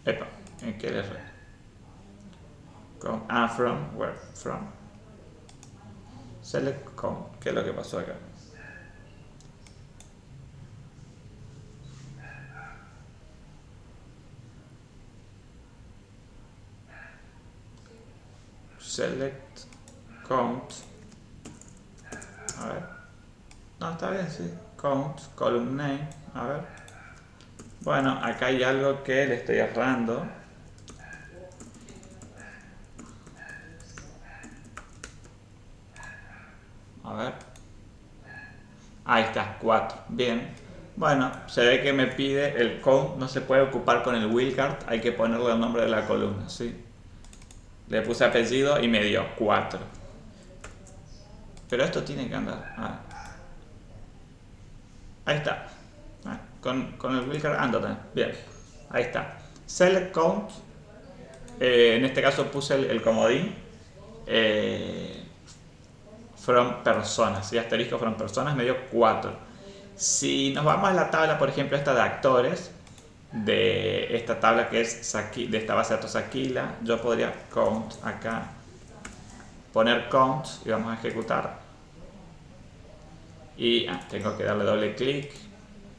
Epa, ¿en qué le re? From, where, from. Select count, ¿qué es lo que pasó acá? Select count. A ver. No, está bien, sí. Count, column name. A ver. Bueno, acá hay algo que le estoy errando. A ver. Ahí está, 4. Bien. Bueno, se ve que me pide el count, no se puede ocupar con el wildcard, hay que ponerle el nombre de la columna, ¿sí? Le puse apellido y me dio 4. Pero esto tiene que andar. Ahí está. Con el wildcard anda también. Bien. Ahí está. Select count. En este caso puse el comodín. From personas. ¿Sí? Asterisco from personas me dio 4. Si nos vamos a la tabla, por ejemplo, esta de actores, de esta tabla que es de esta base de datos Aquila, yo podría count acá, poner count y vamos a ejecutar. Y tengo que darle doble clic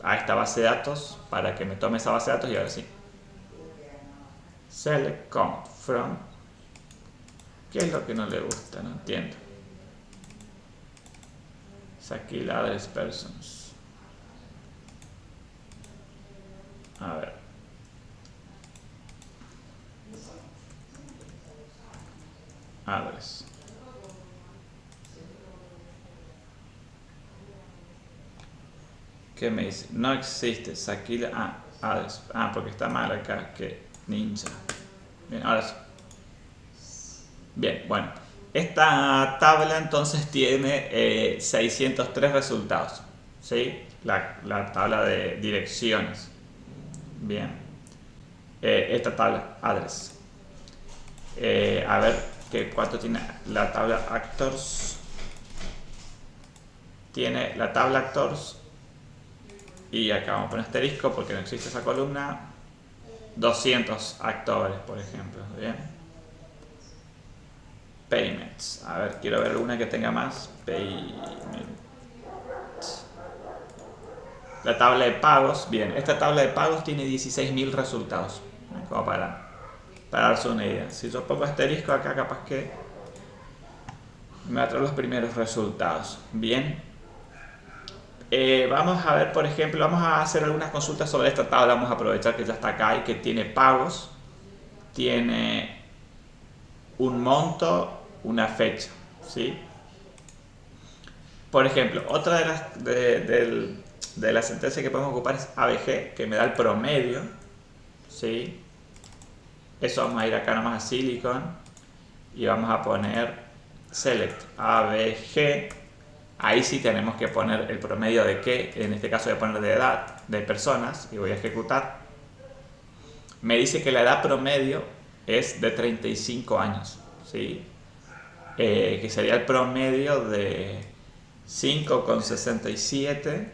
a esta base de datos para que me tome esa base de datos y ahora sí. Select count from. ¿Qué es lo que no le gusta? No entiendo. Aquila address persons. A ver. Address. ¿Qué me dice? No existe. Aquila. Address. Porque está mal acá. Que ninja. Bien, ahora sí. Bien, bueno. Esta tabla entonces tiene 603 resultados. ¿Sí? La tabla de direcciones. Bien. Esta tabla, address. A ver cuánto tiene la tabla actors. Tiene la tabla actors. Y acá vamos a poner asterisco porque no existe esa columna. 200 actores, por ejemplo. Bien. Payments. A ver, quiero ver una que tenga más. Payment. La tabla de pagos. Bien, esta tabla de pagos tiene 16.000 resultados. Como para darse una idea. Si yo pongo asterisco acá, capaz que me va a traer los primeros resultados. Bien. Vamos a ver, por ejemplo, vamos a hacer algunas consultas sobre esta tabla. Vamos a aprovechar que ya está acá y que tiene pagos. Tiene un monto, una fecha. ¿Sí? Por ejemplo, otra de las sentencias que podemos ocupar es ABG, que me da el promedio. ¿Sí? Eso vamos a ir acá nomás a Silicon y vamos a poner select ABG. Ahí sí tenemos que poner el promedio de qué, en este caso voy a poner de edad de personas y voy a ejecutar. Me dice que la edad promedio es de 35 años, ¿sí? Que sería el promedio de 5,67.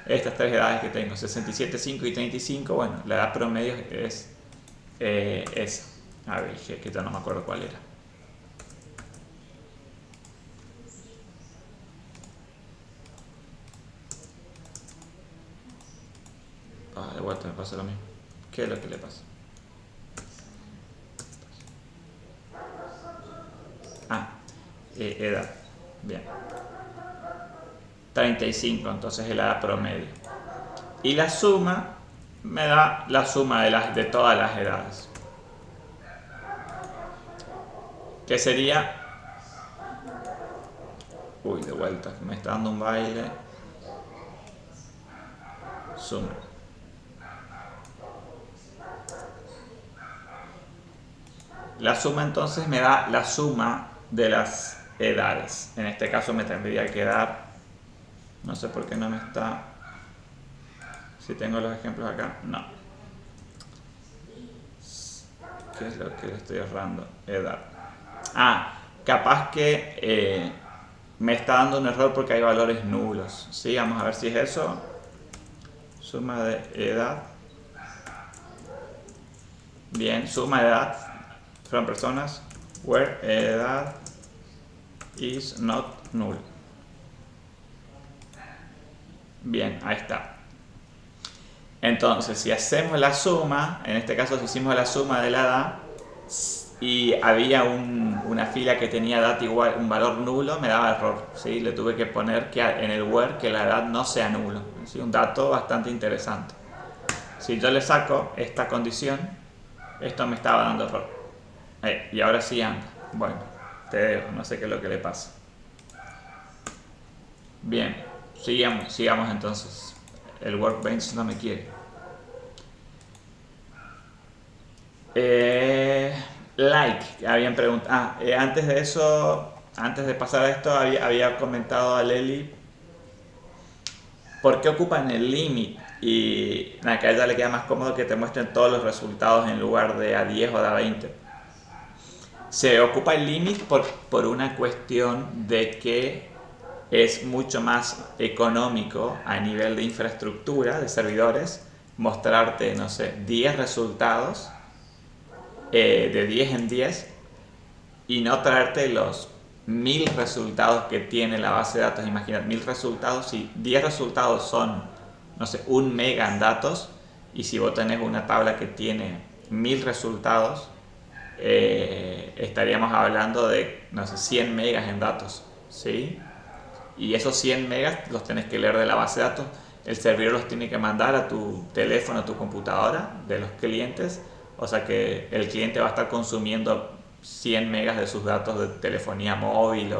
Estas tres edades que tengo, 67, 5 y 35, bueno, la edad promedio es esa. A ver, que ya no me acuerdo cuál era. De vuelta me pasa lo mismo. ¿Qué es lo que le pasa? Edad. Bien. 35, entonces es la edad promedio. Y la suma me da la suma de todas las edades. Que sería... Uy, de vuelta, me está dando un baile. Suma. La suma entonces me da la suma de las edades. En este caso me tendría que dar... No sé por qué no me está... Si tengo los ejemplos acá, no. ¿Qué es lo que le estoy errando? Edad. Capaz que me está dando un error porque hay valores nulos. ¿Sí? Vamos a ver si es eso. Suma de edad. Bien, suma de edad. From personas. Where edad is not null. Bien, ahí está. Entonces, si hacemos la suma, en este caso si hicimos la suma de la edad y había una fila que tenía edad igual, un valor nulo, me daba error. ¿Sí? Le tuve que poner que en el where que la edad no sea nulo. ¿Sí? Un dato bastante interesante. Si yo le saco esta condición, esto me estaba dando error. Y ahora sí anda. Bueno, te dejo, no sé qué es lo que le pasa. Bien, sigamos entonces. El Workbench no me quiere. Like, habían preguntado. Antes de eso, antes de pasar a esto, había comentado a Leli por qué ocupan el limit. Y nada, que a ella le queda más cómodo que te muestren todos los resultados en lugar de a 10 o de a 20. Se ocupa el limit por una cuestión de que es mucho más económico a nivel de infraestructura de servidores mostrarte, no sé, 10 resultados de 10 en 10 y no traerte los 1000 resultados que tiene la base de datos. Imagínate, 1000 resultados, y 10 resultados son, no sé, 1 mega en datos, y si vos tenés una tabla que tiene 1000 resultados, estaríamos hablando de, no sé, 100 megas en datos, ¿sí? Y esos 100 megas los tenés que leer de la base de datos. El servidor los tiene que mandar a tu teléfono, a tu computadora de los clientes. O sea que el cliente va a estar consumiendo 100 megas de sus datos de telefonía móvil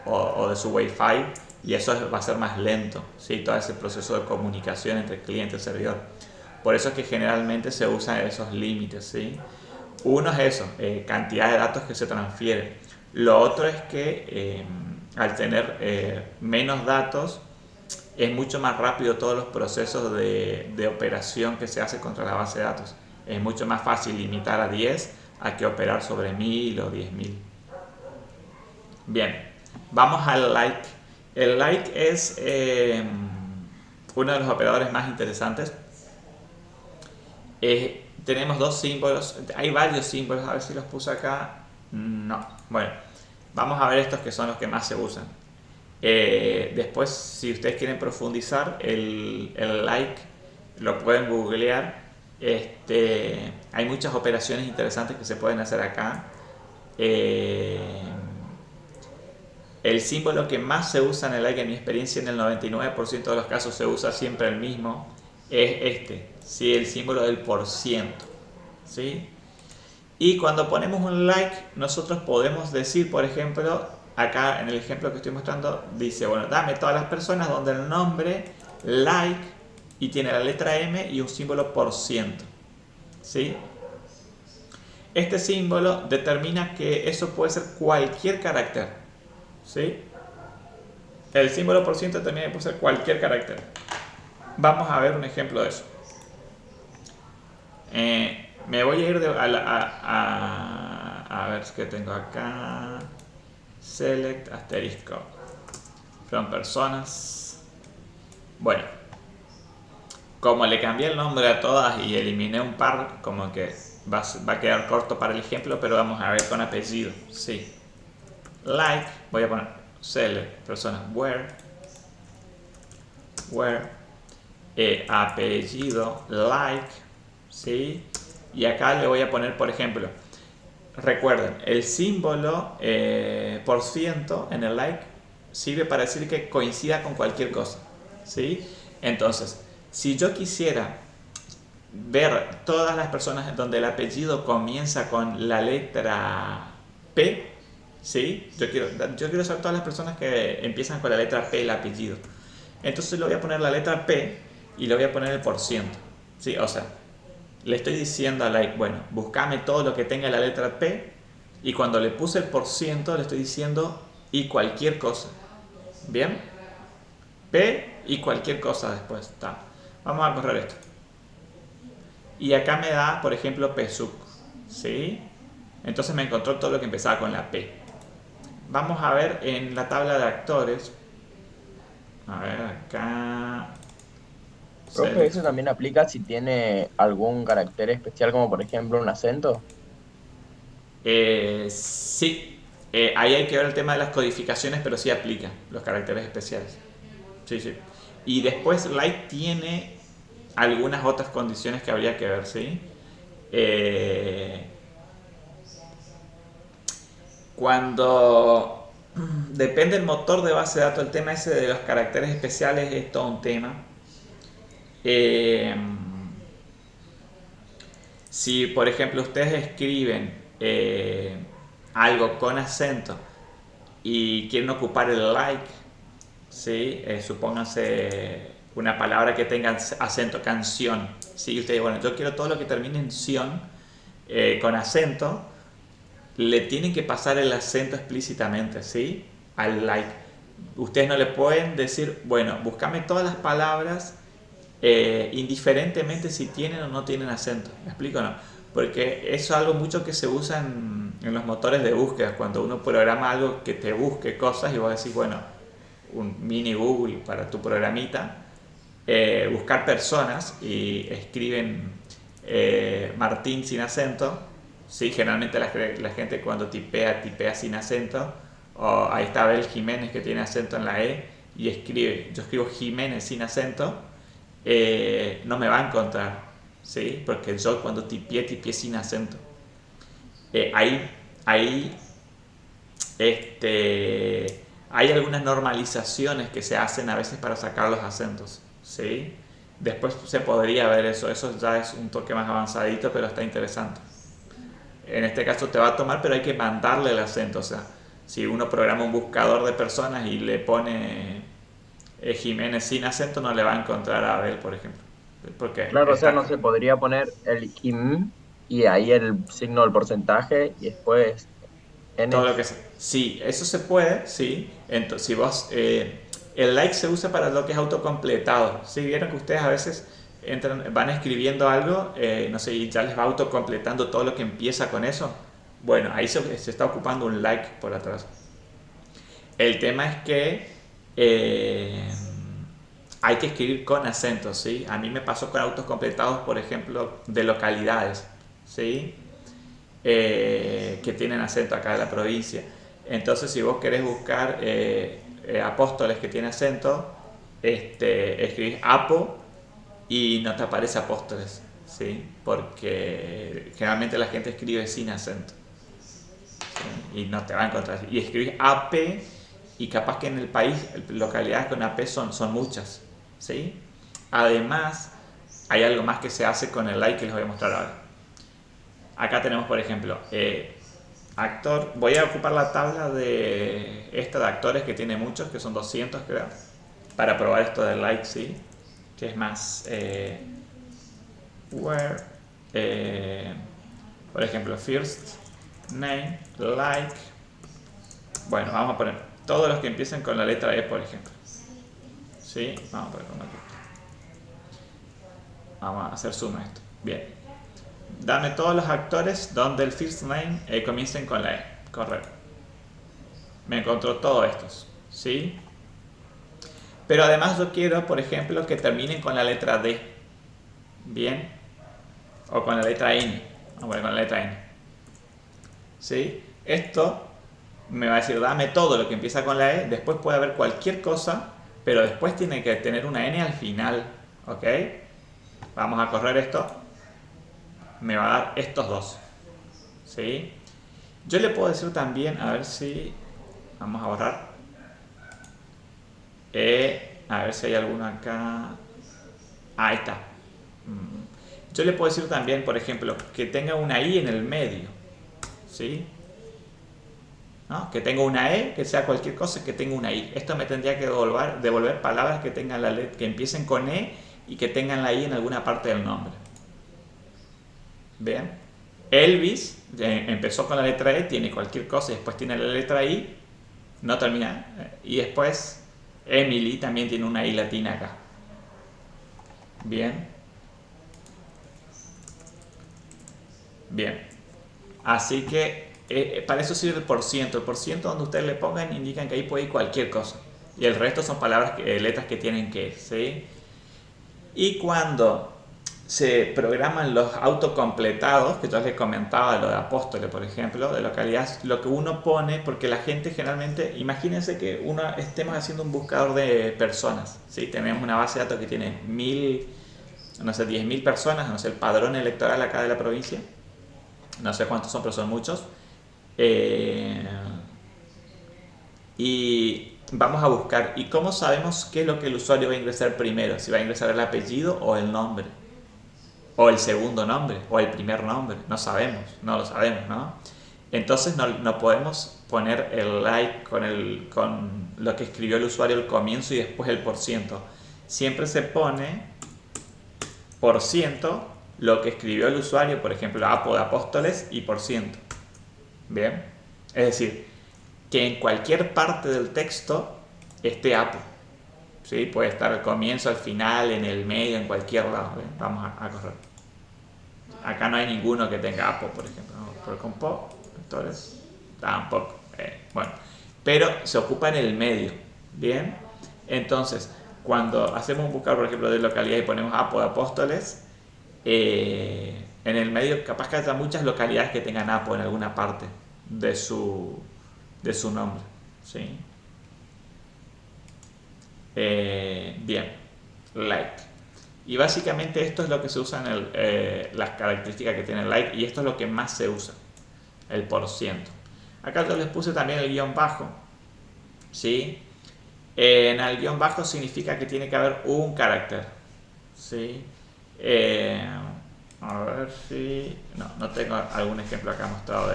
o de su Wi-Fi, y eso va a ser más lento, ¿sí? Todo ese proceso de comunicación entre cliente y servidor. Por eso es que generalmente se usan esos límites, ¿sí? Uno es eso, cantidad de datos que se transfieren. Lo otro es que al tener menos datos, es mucho más rápido todos los procesos de operación que se hace contra la base de datos. Es mucho más fácil limitar a 10 a que operar sobre 1000 o 10.000. Bien, vamos al like. El like es uno de los operadores más interesantes. Tenemos dos símbolos, hay varios símbolos, a ver si los puse acá. No, bueno, vamos a ver estos que son los que más se usan. Después, si ustedes quieren profundizar, el like lo pueden googlear. Hay muchas operaciones interesantes que se pueden hacer acá. El símbolo que más se usa en el like, en mi experiencia, en el 99% de los casos se usa siempre el mismo, es ¿sí? El símbolo del porciento, ¿sí? Y cuando ponemos un like, nosotros podemos decir, por ejemplo, acá en el ejemplo que estoy mostrando, dice, bueno, dame todas las personas donde el nombre, like, y tiene la letra M y un símbolo por ciento, ¿sí? Este símbolo determina que eso puede ser cualquier carácter, ¿sí? El símbolo por ciento también puede ser cualquier carácter. Vamos a ver un ejemplo de eso. Me voy a ir a ver qué tengo acá. Select asterisco from personas. Bueno, como le cambié el nombre a todas y eliminé un par, como que va a quedar corto para el ejemplo, pero vamos a ver con apellido. Sí. Like, voy a poner select personas where apellido like, ¿sí? Y acá le voy a poner, por ejemplo, recuerden, el símbolo por ciento en el like sirve para decir que coincida con cualquier cosa, ¿sí? Entonces, si yo quisiera ver todas las personas donde el apellido comienza con la letra P, ¿sí? Yo quiero saber todas las personas que empiezan con la letra P el apellido. Entonces le voy a poner la letra P y le voy a poner el por ciento, ¿sí? O sea, le estoy diciendo a like, bueno, buscame todo lo que tenga la letra P, y cuando le puse el por ciento le estoy diciendo y cualquier cosa. ¿Bien? P y cualquier cosa después. Está. Vamos a correr esto. Y acá me da, por ejemplo, PSUC, ¿sí? Entonces me encontró todo lo que empezaba con la P. Vamos a ver en la tabla de actores. A ver, acá. Profe, eso también aplica si tiene algún carácter especial, como por ejemplo un acento. Sí, ahí hay que ver el tema de las codificaciones, pero sí aplica los caracteres especiales. Sí, sí. Y después like tiene algunas otras condiciones que habría que ver, ¿sí? Cuando depende del motor de base de datos, el tema ese de los caracteres especiales es todo un tema. Si por ejemplo ustedes escriben algo con acento y quieren ocupar el like, ¿sí? Supónganse una palabra que tenga acento, canción, ¿sí? Ustedes, bueno, yo quiero todo lo que termine en ción, con acento, le tienen que pasar el acento explícitamente, ¿sí? Al like. Ustedes no le pueden decir, bueno, búscame todas las palabras, indiferentemente si tienen o no tienen acento. ¿Me explico o no? Porque eso es algo mucho que se usa en los motores de búsqueda. Cuando uno programa algo que te busque cosas y vos decís, bueno, un mini Google para tu programita, buscar personas y escriben Martín sin acento. Sí, generalmente la gente cuando tipea sin acento. O ahí está Abel Jiménez que tiene acento en la E y escribe, yo escribo Jiménez sin acento, no me va a encontrar, ¿sí? Porque yo cuando tipeé sin acento. Ahí hay algunas normalizaciones que se hacen a veces para sacar los acentos, ¿sí? Después se podría ver eso ya es un toque más avanzadito, pero está interesante. En este caso te va a tomar, pero hay que mandarle el acento, o sea, si uno programa un buscador de personas y le pone Jiménez sin acento, no le va a encontrar a Abel, por ejemplo. Porque Claro, o sea, está no se podría poner el kim y ahí el signo del porcentaje y después todo n. lo que sea. Sí, eso se puede, sí. Entonces, si vos, el like se usa para lo que es autocompletado. ¿Sí? Vieron que ustedes a veces van escribiendo algo, no sé, y ya les va autocompletando todo lo que empieza con eso. Bueno, ahí se está ocupando un like por atrás. El tema es que hay que escribir con acentos, ¿sí? A mí me pasó con autos completados, por ejemplo, de localidades, ¿sí? Que tienen acento acá en la provincia. Entonces, si vos querés buscar Apóstoles que tiene acento, escribís Apo y no te aparece Apóstoles, ¿sí? Porque generalmente la gente escribe sin acento, ¿sí? Y no te va a encontrar. Y escribís AP y capaz que en el país localidades con AP son muchas, ¿sí? Además, hay algo más que se hace con el like que les voy a mostrar ahora. Acá tenemos, por ejemplo, actor. Voy a ocupar la tabla de esta de actores que tiene muchos, que son 200 creo, para probar esto del like, ¿sí? Que es más where, por ejemplo, first name, like. Bueno, vamos a poner todos los que empiecen con la letra E, por ejemplo. ¿Sí? Vamos a poner como aquí. Vamos a hacer zoom a esto. Bien. Dame todos los actores donde el first name comiencen con la E. Correcto. Me encontró todos estos, ¿sí? Pero además yo quiero, por ejemplo, que terminen con la letra D. ¿Bien? O con la letra N. Vamos a ver con la letra N. ¿Sí? Esto me va a decir, dame todo lo que empieza con la E. Después puede haber cualquier cosa, pero después tiene que tener una N al final. ¿Ok? Vamos a correr esto. Me va a dar estos dos, ¿sí? Yo le puedo decir también, a ver si vamos a borrar, a ver si hay alguno acá. Ahí está. Yo le puedo decir también, por ejemplo, que tenga una I en el medio, ¿sí? ¿No? Que tenga una E, que sea cualquier cosa que tenga una I. Esto me tendría que devolver palabras que tengan la letra, que empiecen con E y que tengan la I en alguna parte del nombre. ¿Bien? Elvis empezó con la letra E, tiene cualquier cosa y después tiene la letra I, no termina. Y después Emily también tiene una I latina acá. Bien. Bien. Así que para eso sirve el porciento. El porciento donde ustedes le pongan indican que ahí puede ir cualquier cosa. Y el resto son palabras, letras que tienen que, ¿sí? Y cuando se programan los autocompletados, que yo les comentaba, lo de Apóstoles, por ejemplo, de localidad, lo que uno pone, porque la gente generalmente, imagínense que uno estemos haciendo un buscador de personas, ¿sí? Tenemos una base de datos que tiene 10.000 personas, no sé, el padrón electoral acá de la provincia, no sé cuántos son, pero son muchos, y vamos a buscar, ¿y cómo sabemos qué es lo que el usuario va a ingresar primero? Si va a ingresar el apellido o el nombre, o el segundo nombre, o el primer nombre, no sabemos, no lo sabemos, ¿no? Entonces no podemos poner el like con lo que escribió el usuario al comienzo y después el %. Siempre se pone % lo que escribió el usuario, por ejemplo, Apo de Apóstoles y %. Bien, es decir, que en cualquier parte del texto esté Apo. ¿Sí? Puede estar al comienzo, al final, en el medio, en cualquier lado. ¿Bien? Vamos a correr. Acá no hay ninguno que tenga Apo, por ejemplo. ¿No? Por compo, entonces tampoco. Bueno, pero se ocupa en el medio. Bien, entonces cuando hacemos un buscador, por ejemplo, de localidad y ponemos Apo de Apóstoles, en el medio capaz que haya muchas localidades que tengan Apo en alguna parte de su nombre. ¿Sí? Bien, like. Y básicamente esto es lo que se usa en las características que tiene el like, y esto es lo que más se usa, el %. Acá yo les puse también el guión bajo. ¿Sí? En el guión bajo significa que tiene que haber un carácter. ¿Sí? A ver si... No tengo algún ejemplo acá mostrado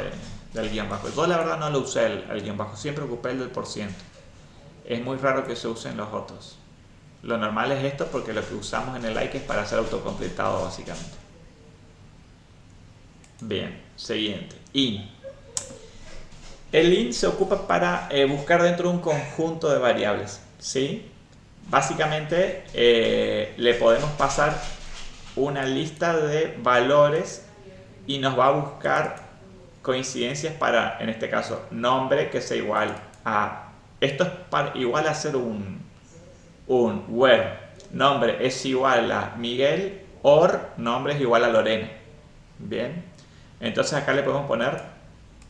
del guión bajo. Yo la verdad no lo usé el guión bajo, siempre ocupé el del %. Es muy raro que se usen los otros. Lo normal es esto porque lo que usamos en el like es para hacer autocompletado básicamente. Bien, siguiente. In. El in se ocupa para buscar dentro de un conjunto de variables. ¿Sí? Básicamente le podemos pasar una lista de valores y nos va a buscar coincidencias para, en este caso, nombre que sea igual a... Esto es igual a hacer un where nombre es igual a Miguel or nombre es igual a Lorena. Bien, entonces acá le podemos poner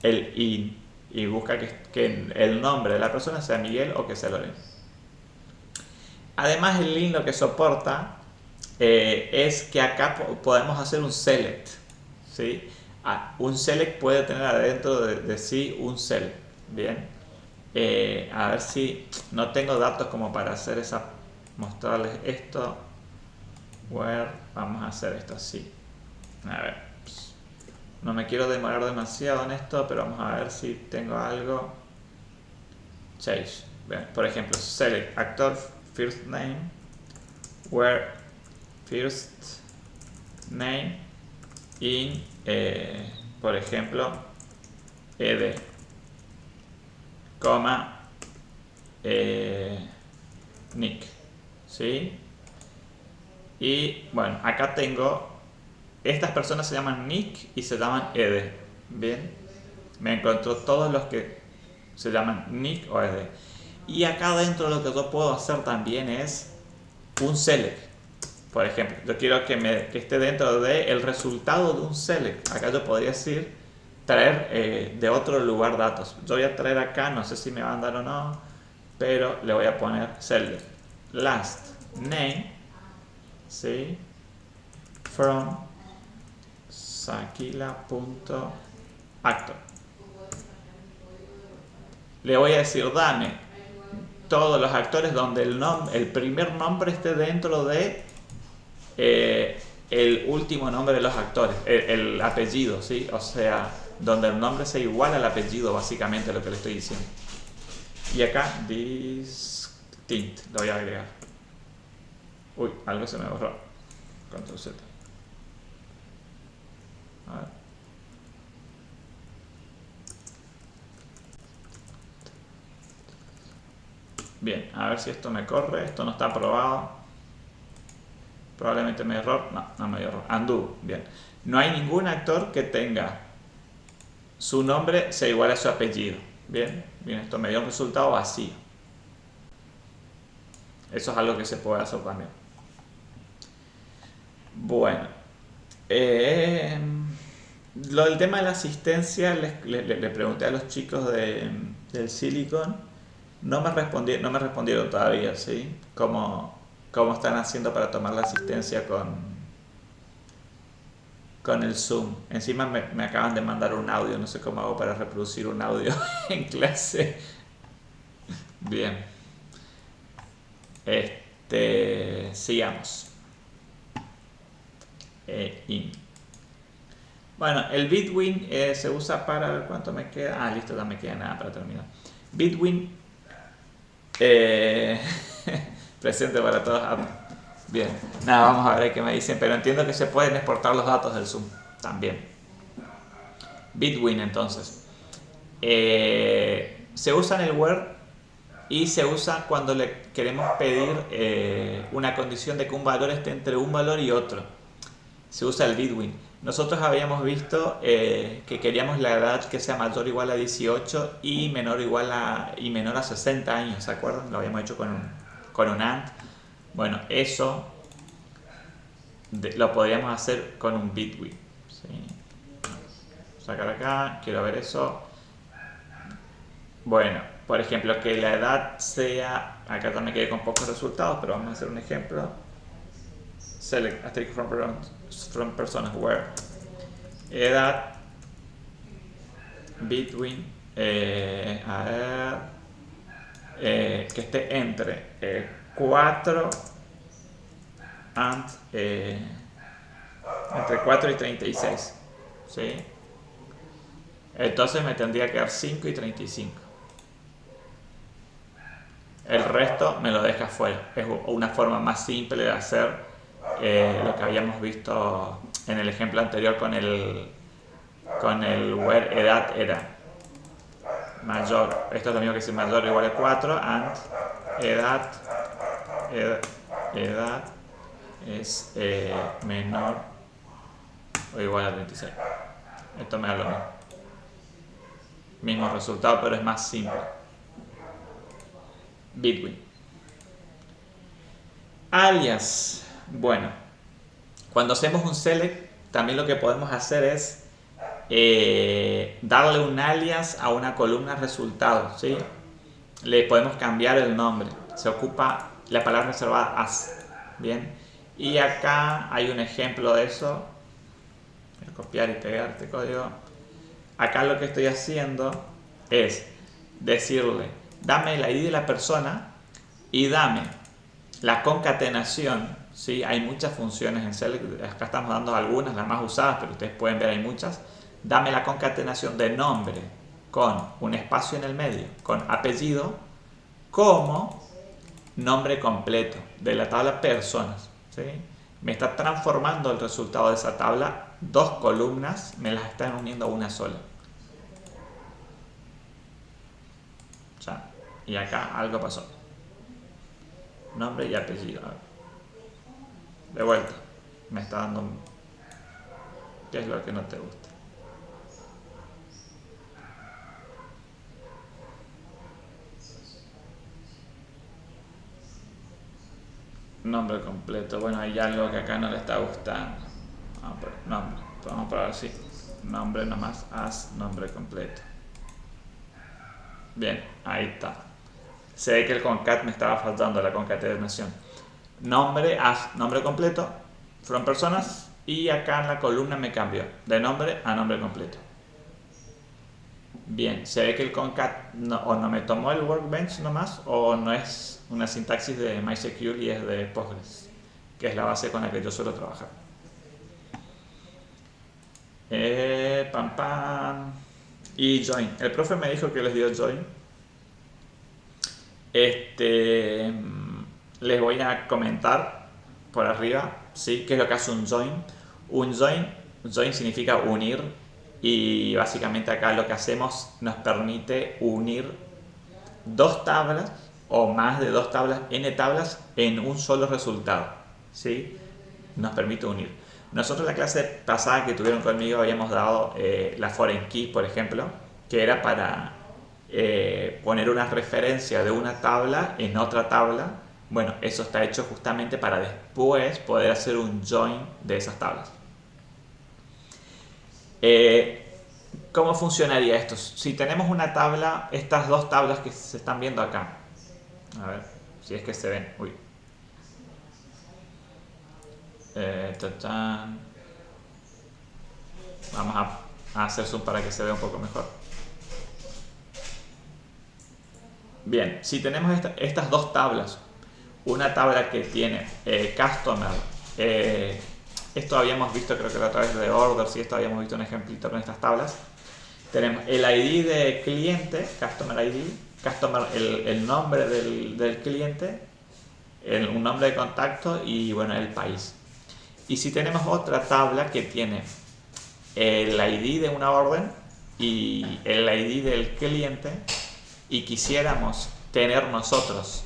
el in y busca que el nombre de la persona sea Miguel o que sea Lorena. Además el in lo que soporta es que acá podemos hacer un select. ¿Sí? Un select puede tener adentro de sí un select. Bien. A ver si no tengo datos como para hacer mostrarles esto. Where vamos a hacer esto así. A ver, no me quiero demorar demasiado en esto, pero vamos a ver si tengo algo. Change. Bien, por ejemplo, select actor first name, where first name in, por ejemplo, ed, coma, nick. ¿Sí? Y bueno, acá tengo, estas personas se llaman Nick y se llaman Ede. Bien, me encontró todos los que se llaman Nick o Ede. Y acá dentro lo que yo puedo hacer también es un select. Por ejemplo, yo quiero que esté dentro del resultado de un select. Acá yo podría decir traer de otro lugar datos. Yo voy a traer acá, no sé si me van a dar o no, pero le voy a poner select last name, ¿sí? From Sakila.actor. Le voy a decir dame todos los actores donde el primer nombre esté dentro de el último nombre de los actores, el apellido, ¿sí? O sea, donde el nombre sea igual al apellido, básicamente lo que le estoy diciendo. Y acá distinct lo voy a agregar. Uy, algo se me borró. Control Z. A ver. Bien, a ver si esto me corre. Esto no está aprobado. Probablemente me dio error. No me dio error. Undo. Bien. No hay ningún actor que tenga su nombre sea igual a su apellido. Bien, esto me dio un resultado vacío. Eso es algo que se puede hacer también. Bueno, lo del tema de la asistencia le pregunté a los chicos del Silicon. No me respondieron todavía, ¿sí? ¿Cómo están haciendo para tomar la asistencia con el Zoom? Encima me acaban de mandar un audio, no sé cómo hago para reproducir un audio en clase. Bien. Sigamos. Bueno, el Bitwin se usa para... ¿Cuánto me queda? Listo, ya me queda nada para terminar. Bitwin Eh, presente para todos. Bien, nada, vamos a ver qué me dicen, pero entiendo que se pueden exportar los datos del Zoom también. Bitwin entonces. Se usa en el Word y se usa cuando le queremos pedir una condición de que un valor esté entre un valor y otro. Se usa el Bitwin. Nosotros habíamos visto que queríamos la edad que sea mayor o igual a 18 y menor a 60 años, ¿se acuerdan? Lo habíamos hecho con un AND. Bueno, eso lo podríamos hacer con un Bitwin. ¿Sí? Sacar acá, quiero ver eso. Bueno, por ejemplo, que la edad sea, acá también quedé con pocos resultados, pero vamos a hacer un ejemplo. Select asterisk from personas where edad between que esté entre 4 and entre 4 y 36, ¿sí? Entonces me tendría que dar 5 y 35. El resto me lo deja fuera. Es una forma más simple de hacer lo que habíamos visto en el ejemplo anterior con el where edad era mayor. Esto es lo mismo que si mayor o igual a 4 and edad es menor o igual a 36. Esto me da lo mismo resultado, pero es más simple. Bitwin. Alias. Bueno, cuando hacemos un select, también lo que podemos hacer es darle un alias a una columna resultado, ¿sí? Le podemos cambiar el nombre. Se ocupa la palabra reservada as. Bien. Y acá hay un ejemplo de eso. Voy a copiar y pegar este código. Acá lo que estoy haciendo es decirle, dame el ID de la persona y dame la concatenación, ¿sí? Hay muchas funciones en Select, acá estamos dando algunas, las más usadas, pero ustedes pueden ver hay muchas. Dame la concatenación de nombre con un espacio en el medio, con apellido, como nombre completo de la tabla personas, ¿sí? Me está transformando el resultado de esa tabla, dos columnas, me las están uniendo a una sola. Y acá algo pasó. Nombre y apellido. De vuelta. Me está dando un... ¿Qué es lo que no te gusta? Nombre completo. Bueno, hay algo que acá no le está gustando. Nombre. Vamos a probar así. Nombre nomás. As nombre completo. Bien, ahí está. Se ve que el concat me estaba faltando, la concatenación. Nombre, nombre completo, from personas, y acá en la columna me cambió de nombre a nombre completo. Bien, se ve que el concat o no me tomó el workbench nomás, o no es una sintaxis de MySQL y es de Postgres, que es la base con la que yo suelo trabajar. Pam pam. Y join. El profe me dijo que les dio join. Les voy a comentar por arriba, ¿sí? ¿Qué es lo que hace un join? Un join significa unir, y básicamente acá lo que hacemos nos permite unir dos tablas o más de dos tablas, n tablas en un solo resultado, ¿sí? Nos permite unir. Nosotros en la clase pasada que tuvieron conmigo habíamos dado la foreign key, por ejemplo, que era para poner una referencia de una tabla en otra tabla. Bueno, eso está hecho justamente para después poder hacer un join de esas tablas. ¿Cómo funcionaría esto? Si tenemos una tabla, estas dos tablas que se están viendo acá, a ver si es que se ven. Uy. Vamos a hacer zoom para que se vea un poco mejor. Bien, si tenemos estas dos tablas, una tabla que tiene customer, esto habíamos visto, creo que a través de orders, y esto habíamos visto un ejemplito con estas tablas. Tenemos el ID de cliente, customer ID, customer, el nombre del cliente, un nombre de contacto y bueno, el país. Y si tenemos otra tabla que tiene el ID de una orden y el ID del cliente y quisiéramos tener nosotros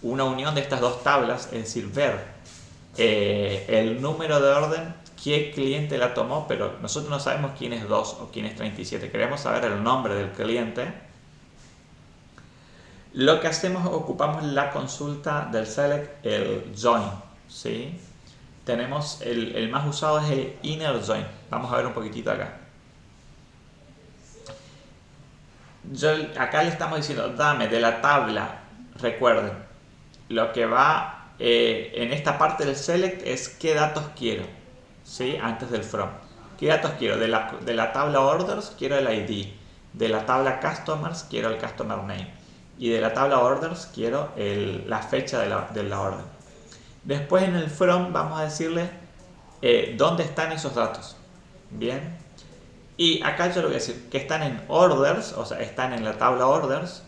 una unión de estas dos tablas, es decir, ver el número de orden, qué cliente la tomó, pero nosotros no sabemos quién es 2 o quién es 37, queremos saber el nombre del cliente. Lo que hacemos, ocupamos la consulta del select, el join, ¿sí? Tenemos el más usado es el inner join. Vamos a ver un poquitito acá. Acá le estamos diciendo, dame de la tabla, recuerden, lo que va en esta parte del select es qué datos quiero, ¿sí? Antes del from. ¿Qué datos quiero? De la tabla orders quiero el ID, de la tabla customers quiero el customer name y de la tabla orders quiero la fecha de la orden. Después en el from vamos a decirle dónde están esos datos. Bien. Y acá yo lo voy a decir que están en orders, o sea, están en la tabla orders,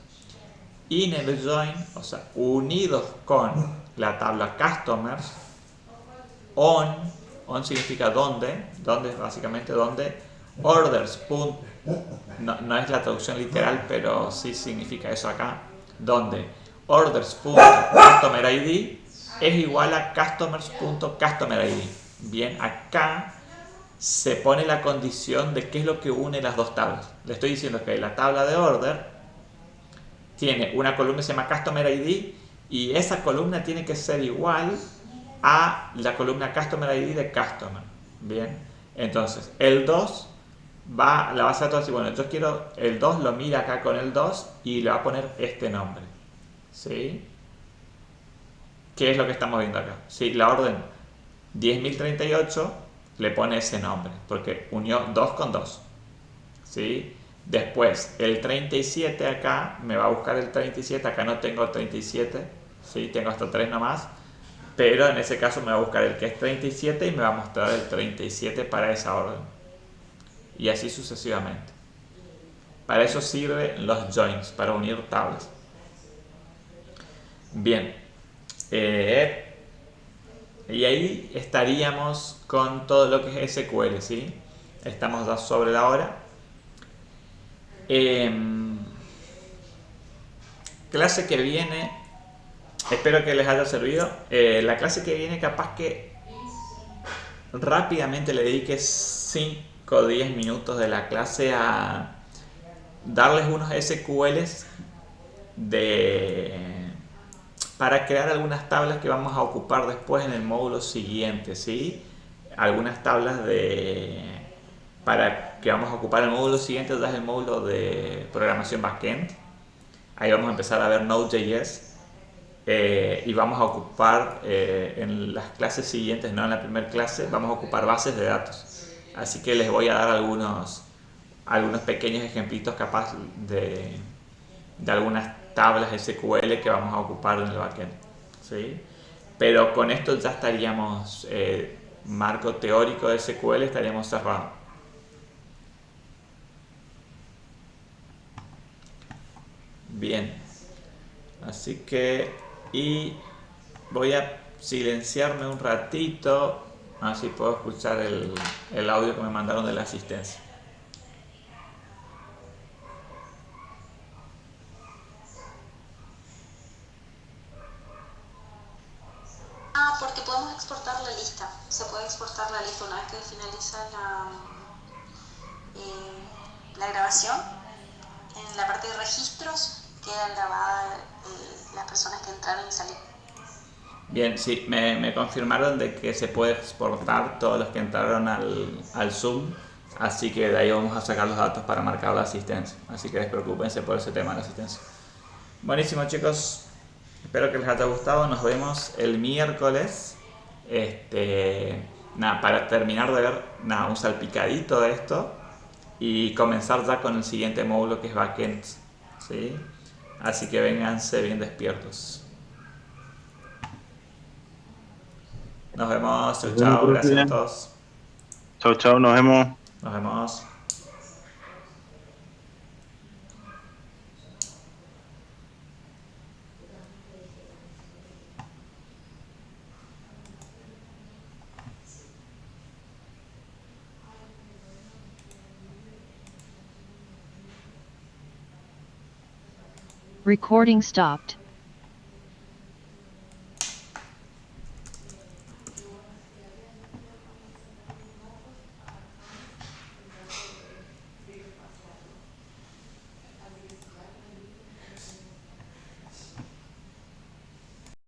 in el join, o sea, unidos con la tabla customers, on significa donde básicamente donde, orders, no es la traducción literal, pero sí significa eso acá, donde orders.customer ID es igual a customers.customer ID. Bien, acá se pone la condición de qué es lo que une las dos tablas. Le estoy diciendo que la tabla de order tiene una columna que se llama Customer ID y esa columna tiene que ser igual a la columna Customer ID de Customer. Bien, entonces el 2 la va a hacer todo así. Bueno, yo quiero el 2, lo mira acá con el 2 y le va a poner este nombre. ¿Sí? ¿Qué es lo que estamos viendo acá? Sí, la orden 10.038 le pone ese nombre porque unió 2 con 2. ¿Sí? Después el 37 acá me va a buscar el 37, acá no tengo el 37, ¿sí? Tengo hasta 3 nomás, pero en ese caso me va a buscar el que es 37 y me va a mostrar el 37 para esa orden y así sucesivamente. Para eso sirven los joins, para unir tablas. Bien, y ahí estaríamos con todo lo que es SQL, ¿sí? Estamos ya sobre la hora. Clase que viene, espero que les haya servido. La clase que viene capaz que rápidamente le dedique 5 o 10 minutos de la clase a darles unos SQLs para crear algunas tablas que vamos a ocupar después en el módulo siguiente, ¿sí? Algunas tablas para que vamos a ocupar el módulo siguiente, ya es el módulo de programación backend. Ahí vamos a empezar a ver Node.js y vamos a ocupar en las clases siguientes, no en la primera clase, vamos a ocupar bases de datos. Así que les voy a dar algunos pequeños ejemplitos capaz de algunas tablas SQL que vamos a ocupar en el backend, ¿sí? Pero con esto ya estaríamos, marco teórico de SQL, estaríamos cerrados. Bien, así que voy a silenciarme un ratito, así puedo escuchar el audio que me mandaron de la asistencia. Porque podemos exportar la lista. Se puede exportar la lista una vez que finaliza la grabación. En la parte de registros quedan grabadas las personas que entraron y salieron. Bien, sí, me confirmaron de que se puede exportar todos los que entraron al Zoom, así que de ahí vamos a sacar los datos para marcar la asistencia. Así que despreocúpense por ese tema de la asistencia. Buenísimo, chicos. Espero que les haya gustado. Nos vemos el miércoles. Para terminar de ver un salpicadito de esto y comenzar ya con el siguiente módulo que es backend, ¿sí? Así que vénganse bien despiertos. Nos vemos. Chau, chao. Gracias a todos. Chau, chau. Nos vemos. Nos vemos. Recording stopped.